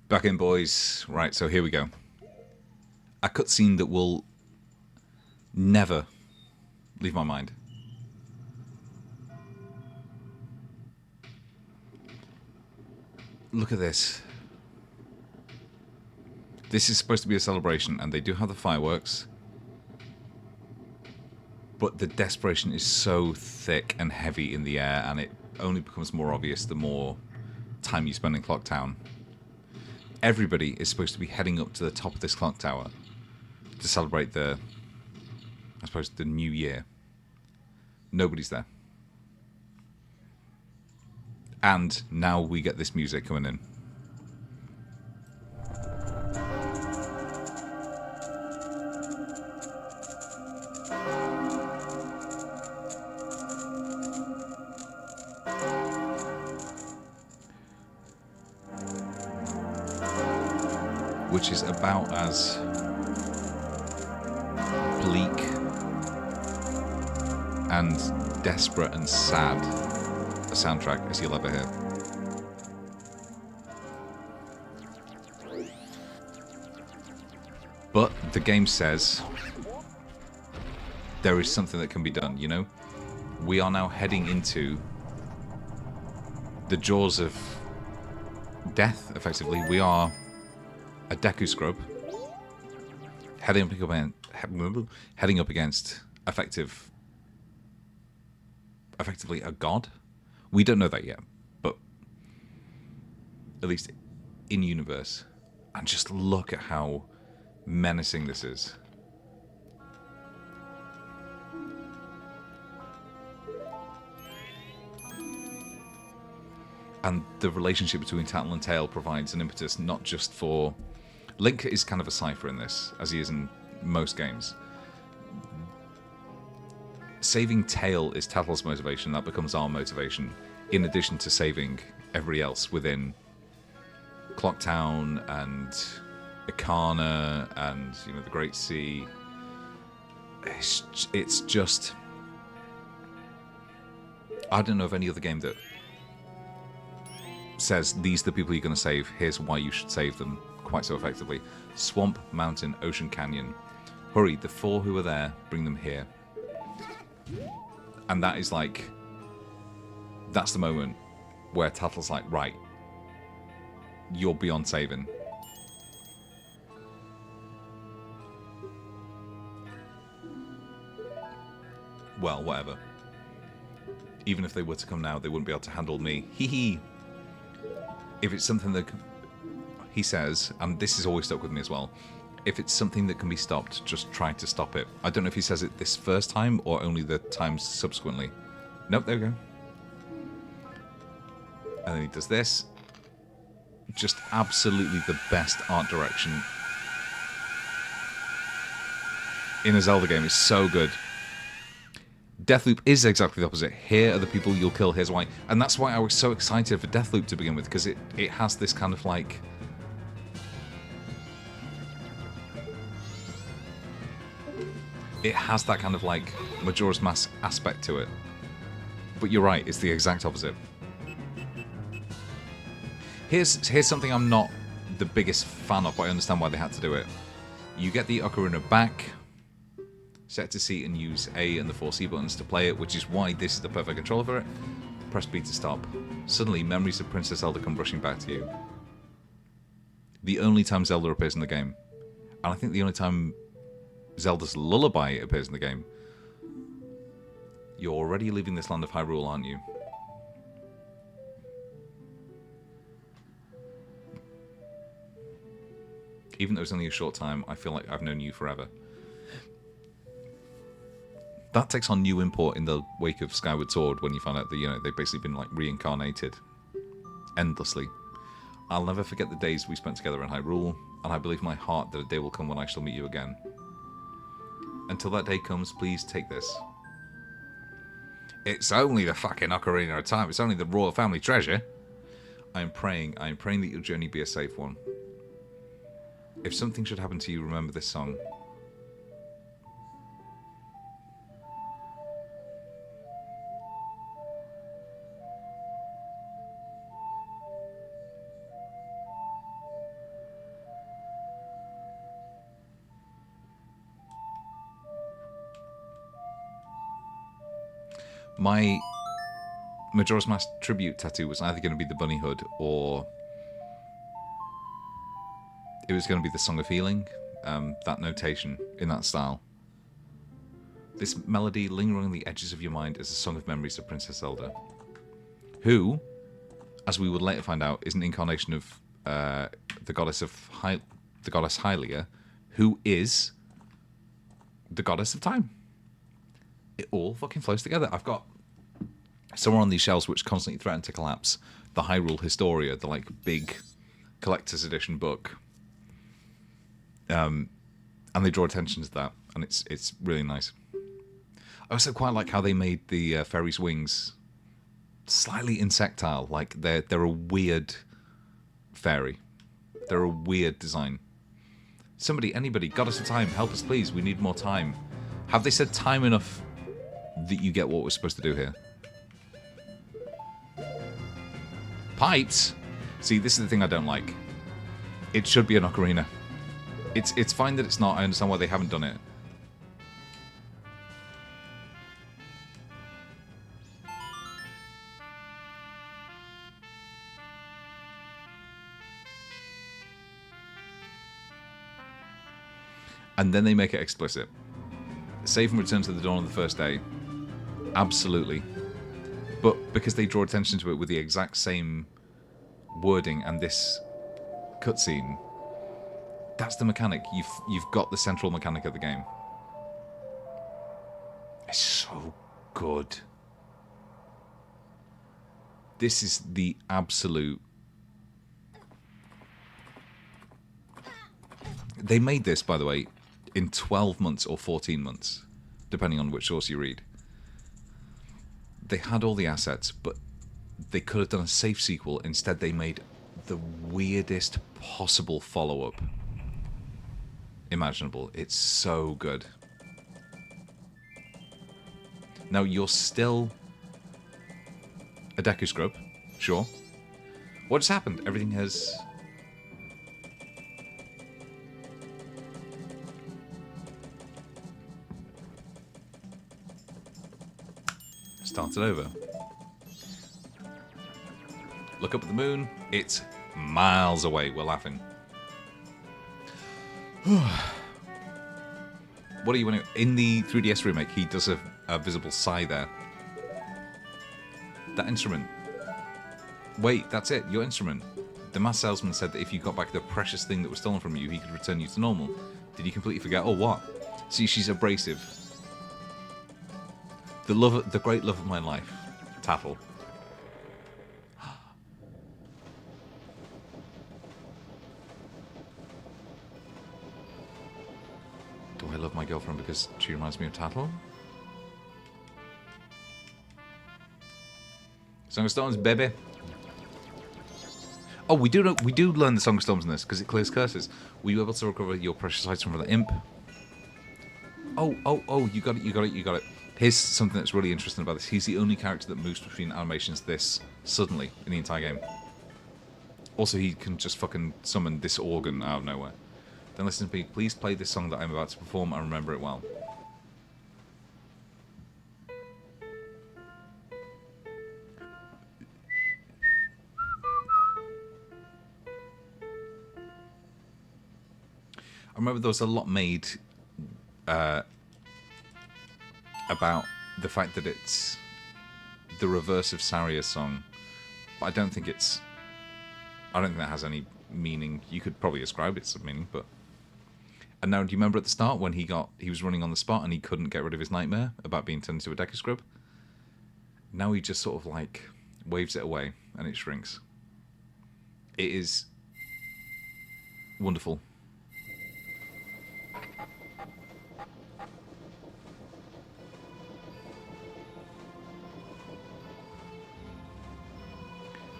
[SPEAKER 1] Back in, boys. Right, so here we go. A cutscene that will never leave my mind. Look at this. This is supposed to be a celebration, and they do have the fireworks. But the desperation is so thick and heavy in the air, and it only becomes more obvious the more time you spend in Clock Town. Everybody is supposed to be heading up to the top of this clock tower to celebrate the, I suppose, the new year. Nobody's there. And now we get this music coming in. Which is about as bleak and desperate and sad a soundtrack as you'll ever hear. But the game says there is something that can be done, you know? We are now heading into the jaws of death, effectively. We are a Deku scrub heading up against effectively a god. We don't know that yet, but at least in universe. And just look at how menacing this is. And the relationship between Tattle and Tail provides an impetus not just for... Link is kind of a cipher in this, as he is in most games. Saving Tail is Tattle's motivation, that becomes our motivation, in addition to saving everybody else within Clocktown and Ikana and, you know, the Great Sea. It's just... I don't know of any other game that says, these are the people you're going to save, here's why you should save them, quite so effectively. Swamp, mountain, ocean, canyon. Hurry, the 4 who are there, bring them here. And that is like, that's the moment where Tattle's like, right, you're beyond saving. Well, whatever. Even if they were to come now, they wouldn't be able to handle me. Hee hee. If it's something that... He says, and this has always stuck with me as well, if it's something that can be stopped, just try to stop it. I don't know if he says it this first time or only the times subsequently. Nope, there we go. And then he does this. Just absolutely the best art direction in a Zelda game. It's so good. Deathloop is exactly the opposite. Here are the people you'll kill, here's why. And that's why I was so excited for Deathloop to begin with, because it has this kind of like... It has that kind of like Majora's Mask aspect to it. But you're right, it's the exact opposite. Here's something I'm not the biggest fan of, but I understand why they had to do it. You get the ocarina back, set to C and use A and the 4C buttons to play it, which is why this is the perfect controller for it. Press B to stop. Suddenly, memories of Princess Zelda come rushing back to you. The only time Zelda appears in the game. And I think the only time Zelda's lullaby appears in the game. You're already leaving this land of Hyrule, aren't you? Even though it's only a short time, I feel like I've known you forever. That takes on new import in the wake of Skyward Sword when you find out that, you know, they've basically been like reincarnated endlessly. I'll never forget the days we spent together in Hyrule. and I believe in my heart that a day will come when I shall meet you again. Until that day comes, please take this. It's only the fucking Ocarina of Time. It's only the royal family treasure. I am praying that your journey be a safe one. If something should happen to you, remember this song. My Majora's Mask tribute tattoo was either going to be the bunny hood or it was going to be the Song of Healing, that notation in that style. This melody lingering on the edges of your mind is a song of memories of Princess Zelda, who, as we would later find out, is an incarnation of the goddess Hylia, who is the goddess of time. It all fucking flows together. I've got somewhere on these shelves which constantly threaten to collapse the Hyrule Historia, the like big collector's edition book. And they draw attention to that, and it's really nice. I also quite like how they made the fairy's wings slightly insectile, like they're a weird fairy. They're a weird design. Anybody, Goddess of Time, help us please, we need more time. Have they said time enough that you get what we're supposed to do here? Pipes? See, this is the thing I don't like. It should be an ocarina. It's fine that it's not. I understand why they haven't done it. And then they make it explicit. Save and return to the dawn of the first day. Absolutely. But because they draw attention to it with the exact same wording and this cutscene, that's the mechanic. You've got the central mechanic of the game. It's so good. This is the absolute... They made this, by the way, in 12 months or 14 months, depending on which source you read. They had all the assets, but they could have done a safe sequel. Instead, they made the weirdest possible follow-up imaginable. It's so good. Now, you're still a Deku Scrub, sure. What has happened? Everything has... started over. Look up at the moon. It's miles away. We're laughing. What are you doing? In the 3DS remake, he does a visible sigh there. That instrument. Wait, that's it. Your instrument. The mask salesman said that if you got back the precious thing that was stolen from you, he could return you to normal. Did you completely forget? Or what? See, she's abrasive. The great love of my life. Tattle. Do I love my girlfriend because she reminds me of Tattle? Song of Storms, baby. Oh, we do learn the Song of Storms in this because it clears curses. Were you able to recover your precious item from the imp? Oh, you got it. Here's something that's really interesting about this. He's the only character that moves between animations this suddenly in the entire game. Also, he can just fucking summon this organ out of nowhere. Then listen to me. Please play this song that I'm about to perform and remember it well. I remember there was a lot made about the fact that it's the reverse of Saria's song, but I don't think that has any meaning. You could probably ascribe it some meaning, but... And now, do you remember at the start when he was running on the spot and he couldn't get rid of his nightmare about being turned into a Deku Scrub? Now he just sort of like waves it away and it shrinks. It is wonderful.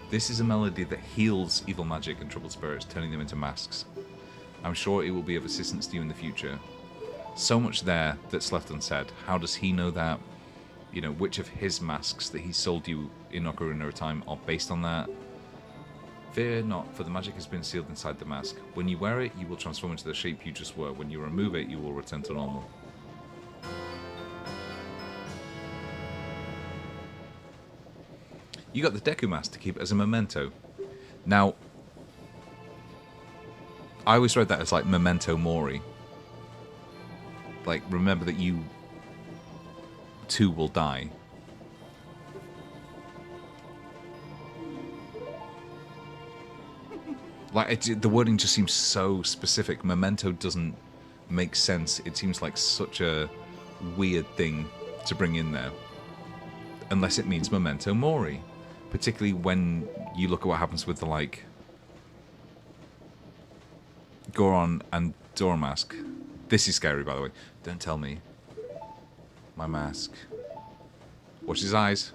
[SPEAKER 1] This is a melody that heals evil magic and troubled spirits, turning them into masks. I'm sure it will be of assistance to you in the future. So much there that's left unsaid. How does he know that? You know, which of his masks that he sold you in Ocarina of Time are based on that? Fear not, for the magic has been sealed inside the mask. When you wear it, you will transform into the shape you just were. When you remove it, you will return to normal. You got the Deku mask to keep as a memento. Now, I always read that as like memento mori. Like, remember that you too will die. Like, the wording just seems so specific. Memento doesn't make sense. It seems like such a weird thing to bring in there. Unless it means memento mori. Particularly when you look at what happens with the, like, Goron and Dora mask. This is scary, by the way. Don't tell me. My mask. Watch his eyes.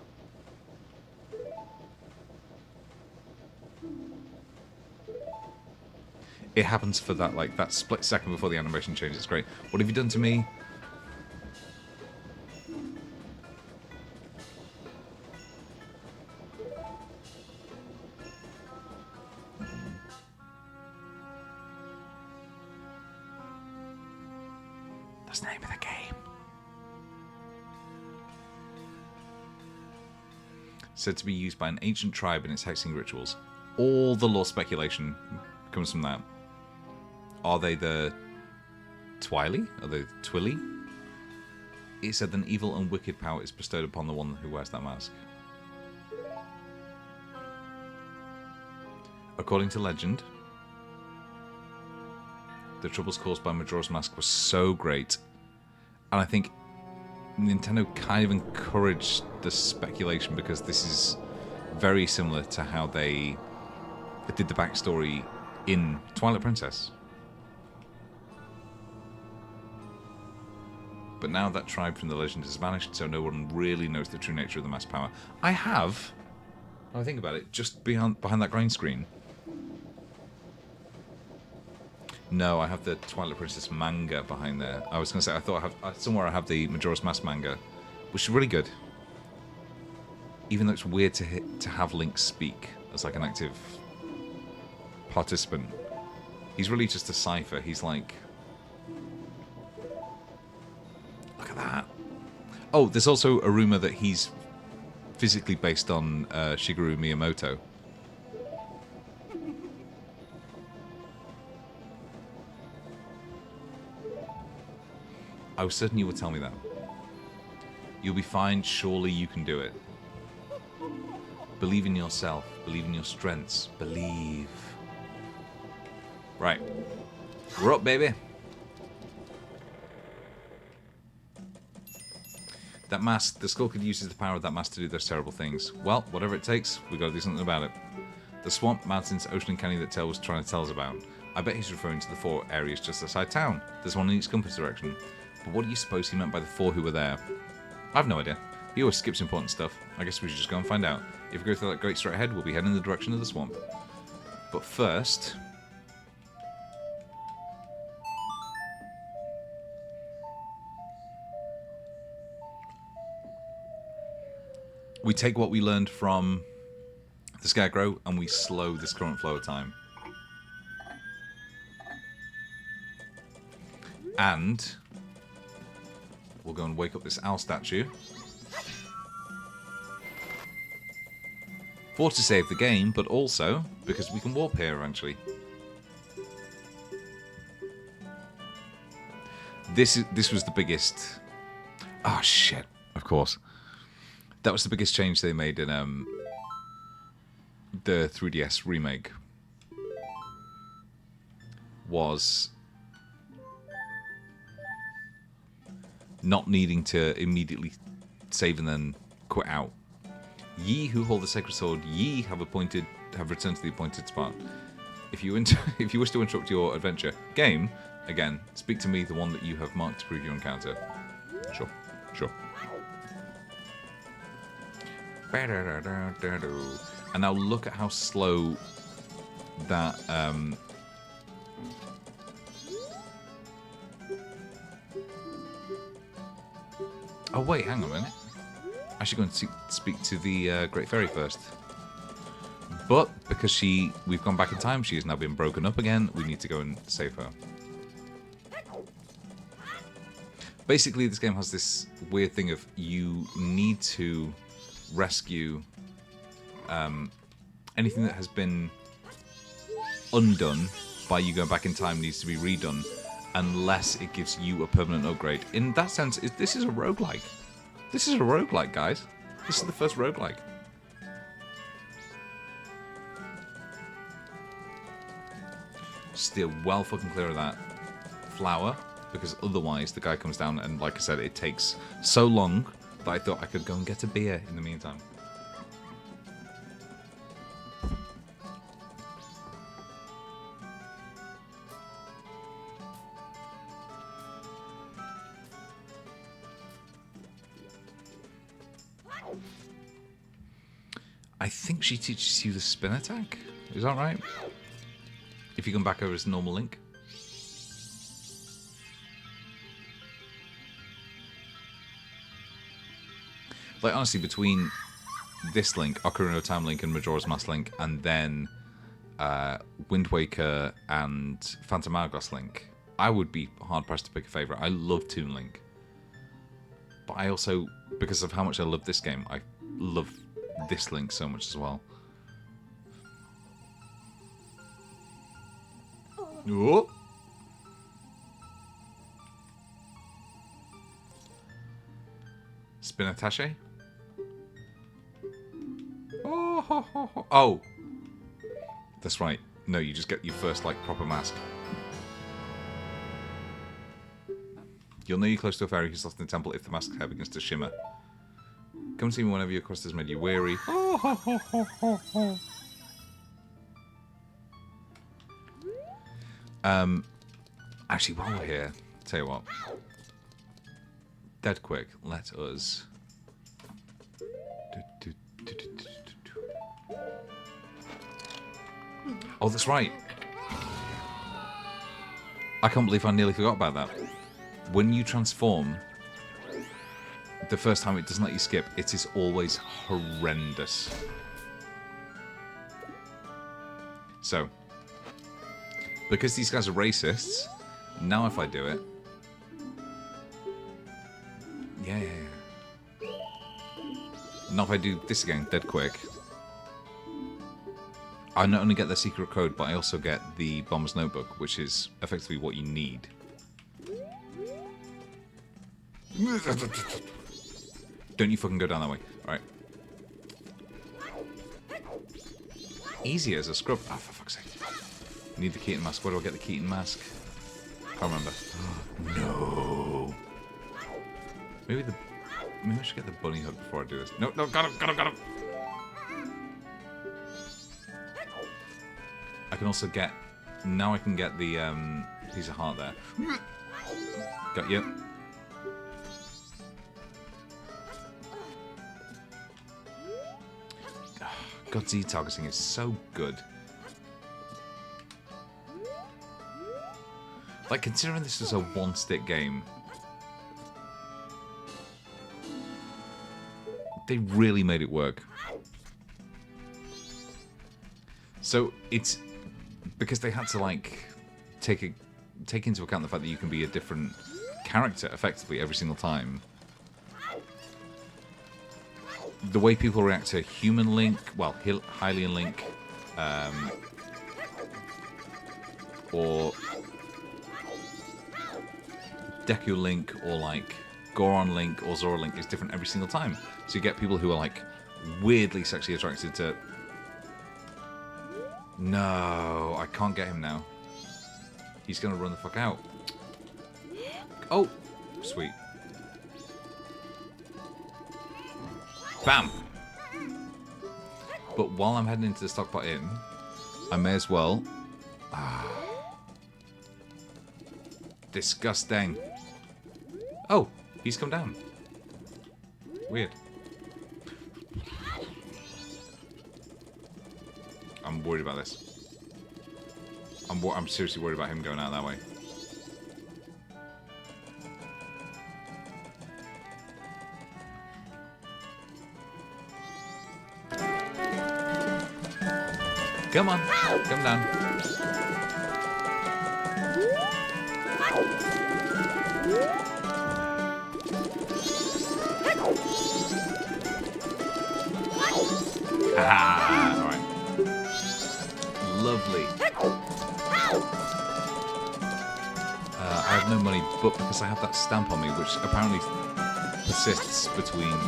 [SPEAKER 1] It happens for that, like, that split second before the animation changes. It's great. What have you done to me? That's the name of the game. Said to be used by an ancient tribe in its hexing rituals. All the lore speculation comes from that. Are they the Twily? Are they the Twilly? It said an evil and wicked power is bestowed upon the one who wears that mask. According to legend, the troubles caused by Majora's Mask were so great, and I think Nintendo kind of encouraged the speculation because this is very similar to how they did the backstory in Twilight Princess. But now that tribe from the legend has vanished, so no one really knows the true nature of the mask power. I have, when I think about it, just behind that green screen. No, I have the Twilight Princess manga behind there. I was going to say, I thought somewhere I have the Majora's Mask manga, which is really good. Even though it's weird to have Link speak as like an active participant. He's really just a cipher. He's like... Look at that. Oh, there's also a rumor that he's physically based on Shigeru Miyamoto. I was certain you would tell me that. You'll be fine. Surely you can do it. Believe in yourself. Believe in your strengths. Believe. Right. We're up, baby. That mask, the skull could use the power of that mask to do those terrible things. Well, whatever it takes, we've got to do something about it. The swamp, mountains, ocean and canyon that Tail was trying to tell us about. I bet he's referring to the 4 areas just outside town. There's one in each compass direction. But what do you suppose he meant by the 4 who were there? I've no idea. He always skips important stuff. I guess we should just go and find out. If we go through that grate straight ahead, we'll be heading in the direction of the swamp. But first... we take what we learned from the Scarecrow and we slow this current flow of time. And we'll go and wake up this owl statue. For to save the game, but also because we can warp here eventually. This was the biggest... Oh, shit. Of course. That was the biggest change they made in the 3DS remake. Was not needing to immediately save and then quit out. Ye who hold the sacred sword, ye have returned to the appointed spot. If you wish to interrupt your adventure, game, again, speak to me, the one that you have marked to prove your encounter. Sure. And now look at how slow that oh wait, hang on a minute. I should go and speak to the Great Fairy first. But because we've gone back in time, she has now been broken up again. We need to go and save her. Basically, this game has this weird thing of you need to rescue anything that has been undone by you going back in time needs to be redone unless it gives you a permanent upgrade. In that sense, this is a roguelike. This is a roguelike, guys. This is the first roguelike. Steer well fucking clear of that flower, because otherwise the guy comes down and, like I said, it takes so long that I thought I could go and get a beer in the meantime. I think she teaches you the spin attack. Is that right? If you come back over as normal Link. Like, honestly, between this Link, Ocarina of Time Link and Majora's Mask Link, and then Wind Waker and Phantom Hourglass Link, I would be hard-pressed to pick a favourite. I love Toon Link. But I also, because of how much I love this game, I love this Link so much as well. Oh. Spin attache. Oh, that's right. No, you just get your first like proper mask. You'll know you're close to a fairy who's lost in the temple if the mask hair begins to shimmer. Come see me whenever your quest has made you weary. Actually, while we're here, tell you what. Dead quick, let us. Oh, that's right. I can't believe I nearly forgot about that. When you transform, the first time it doesn't let you skip. It is always horrendous. So, because these guys are racists, now if I do it... Yeah. Now if I do this again, dead quick, I not only get the secret code, but I also get the Bomber's Notebook, which is effectively what you need. Don't you fucking go down that way. Alright. Easy as a scrub. Ah, for fuck's sake. Need the Keaton mask. Where do I get the Keaton mask? Can't remember. No. Maybe I should get the bunny hook before I do this. No, got him. I can also get... Now I can get the piece of heart there. Got you. God, Z targeting is so good. Like, considering this is a one-stick game, they really made it work. So it's because they had to like take into account the fact that you can be a different character effectively every single time. The way people react to human Link, well, Hylian Link, or Deku Link, or like Goron Link or Zora Link is different every single time. So you get people who are like weirdly sexually attracted to... No, I can't get him now. He's gonna run the fuck out. Oh, sweet. Bam! But while I'm heading into the Stockpot Inn, I may as well... Disgusting. Oh, he's come down. Weird. I'm worried about this. I'm seriously worried about him going out that way. Come on, come down. Ah, all right. Lovely. I have no money, but because I have that stamp on me, which apparently persists between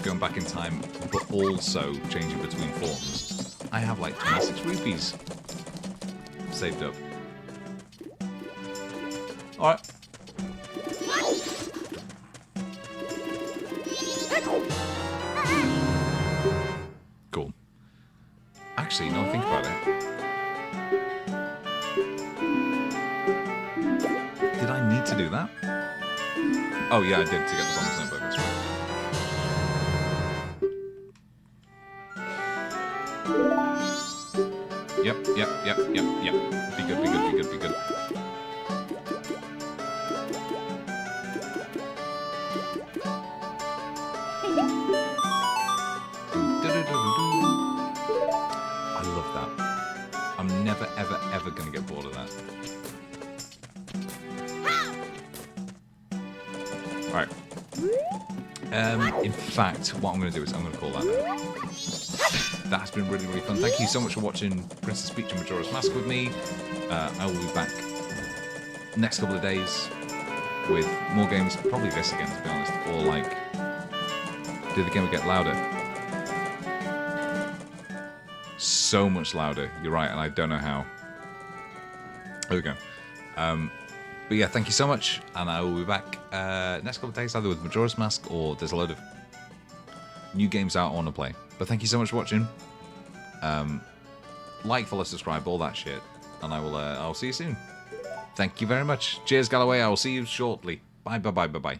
[SPEAKER 1] going back in time, but also changing between forms, I have like 26 rupees saved up. Alright. Cool. Actually, now I think about it. Did I need to do that? Oh yeah, I did to get the bonus notebook, that's right. Yep. Be good, be good, be good, be good. I love that. I'm never, ever, ever gonna get bored of that. Alright. In fact, what I'm going to do is I'm going to call that now. That has been really, really fun. Thank you so much for watching Princess Peach and Majora's Mask with me. I will be back next couple of days with more games. Probably this again, to be honest. Or like, did the game get louder? So much louder. You're right, and I don't know how. There we go. But yeah, thank you so much, and I will be back next couple of days, either with Majora's Mask or there's a load of new games out I want to play. But thank you so much for watching. Like, follow, subscribe, all that shit, and I'll see you soon. Thank you very much. Cheers, Galloway. I will see you shortly. Bye, bye, bye, bye, bye.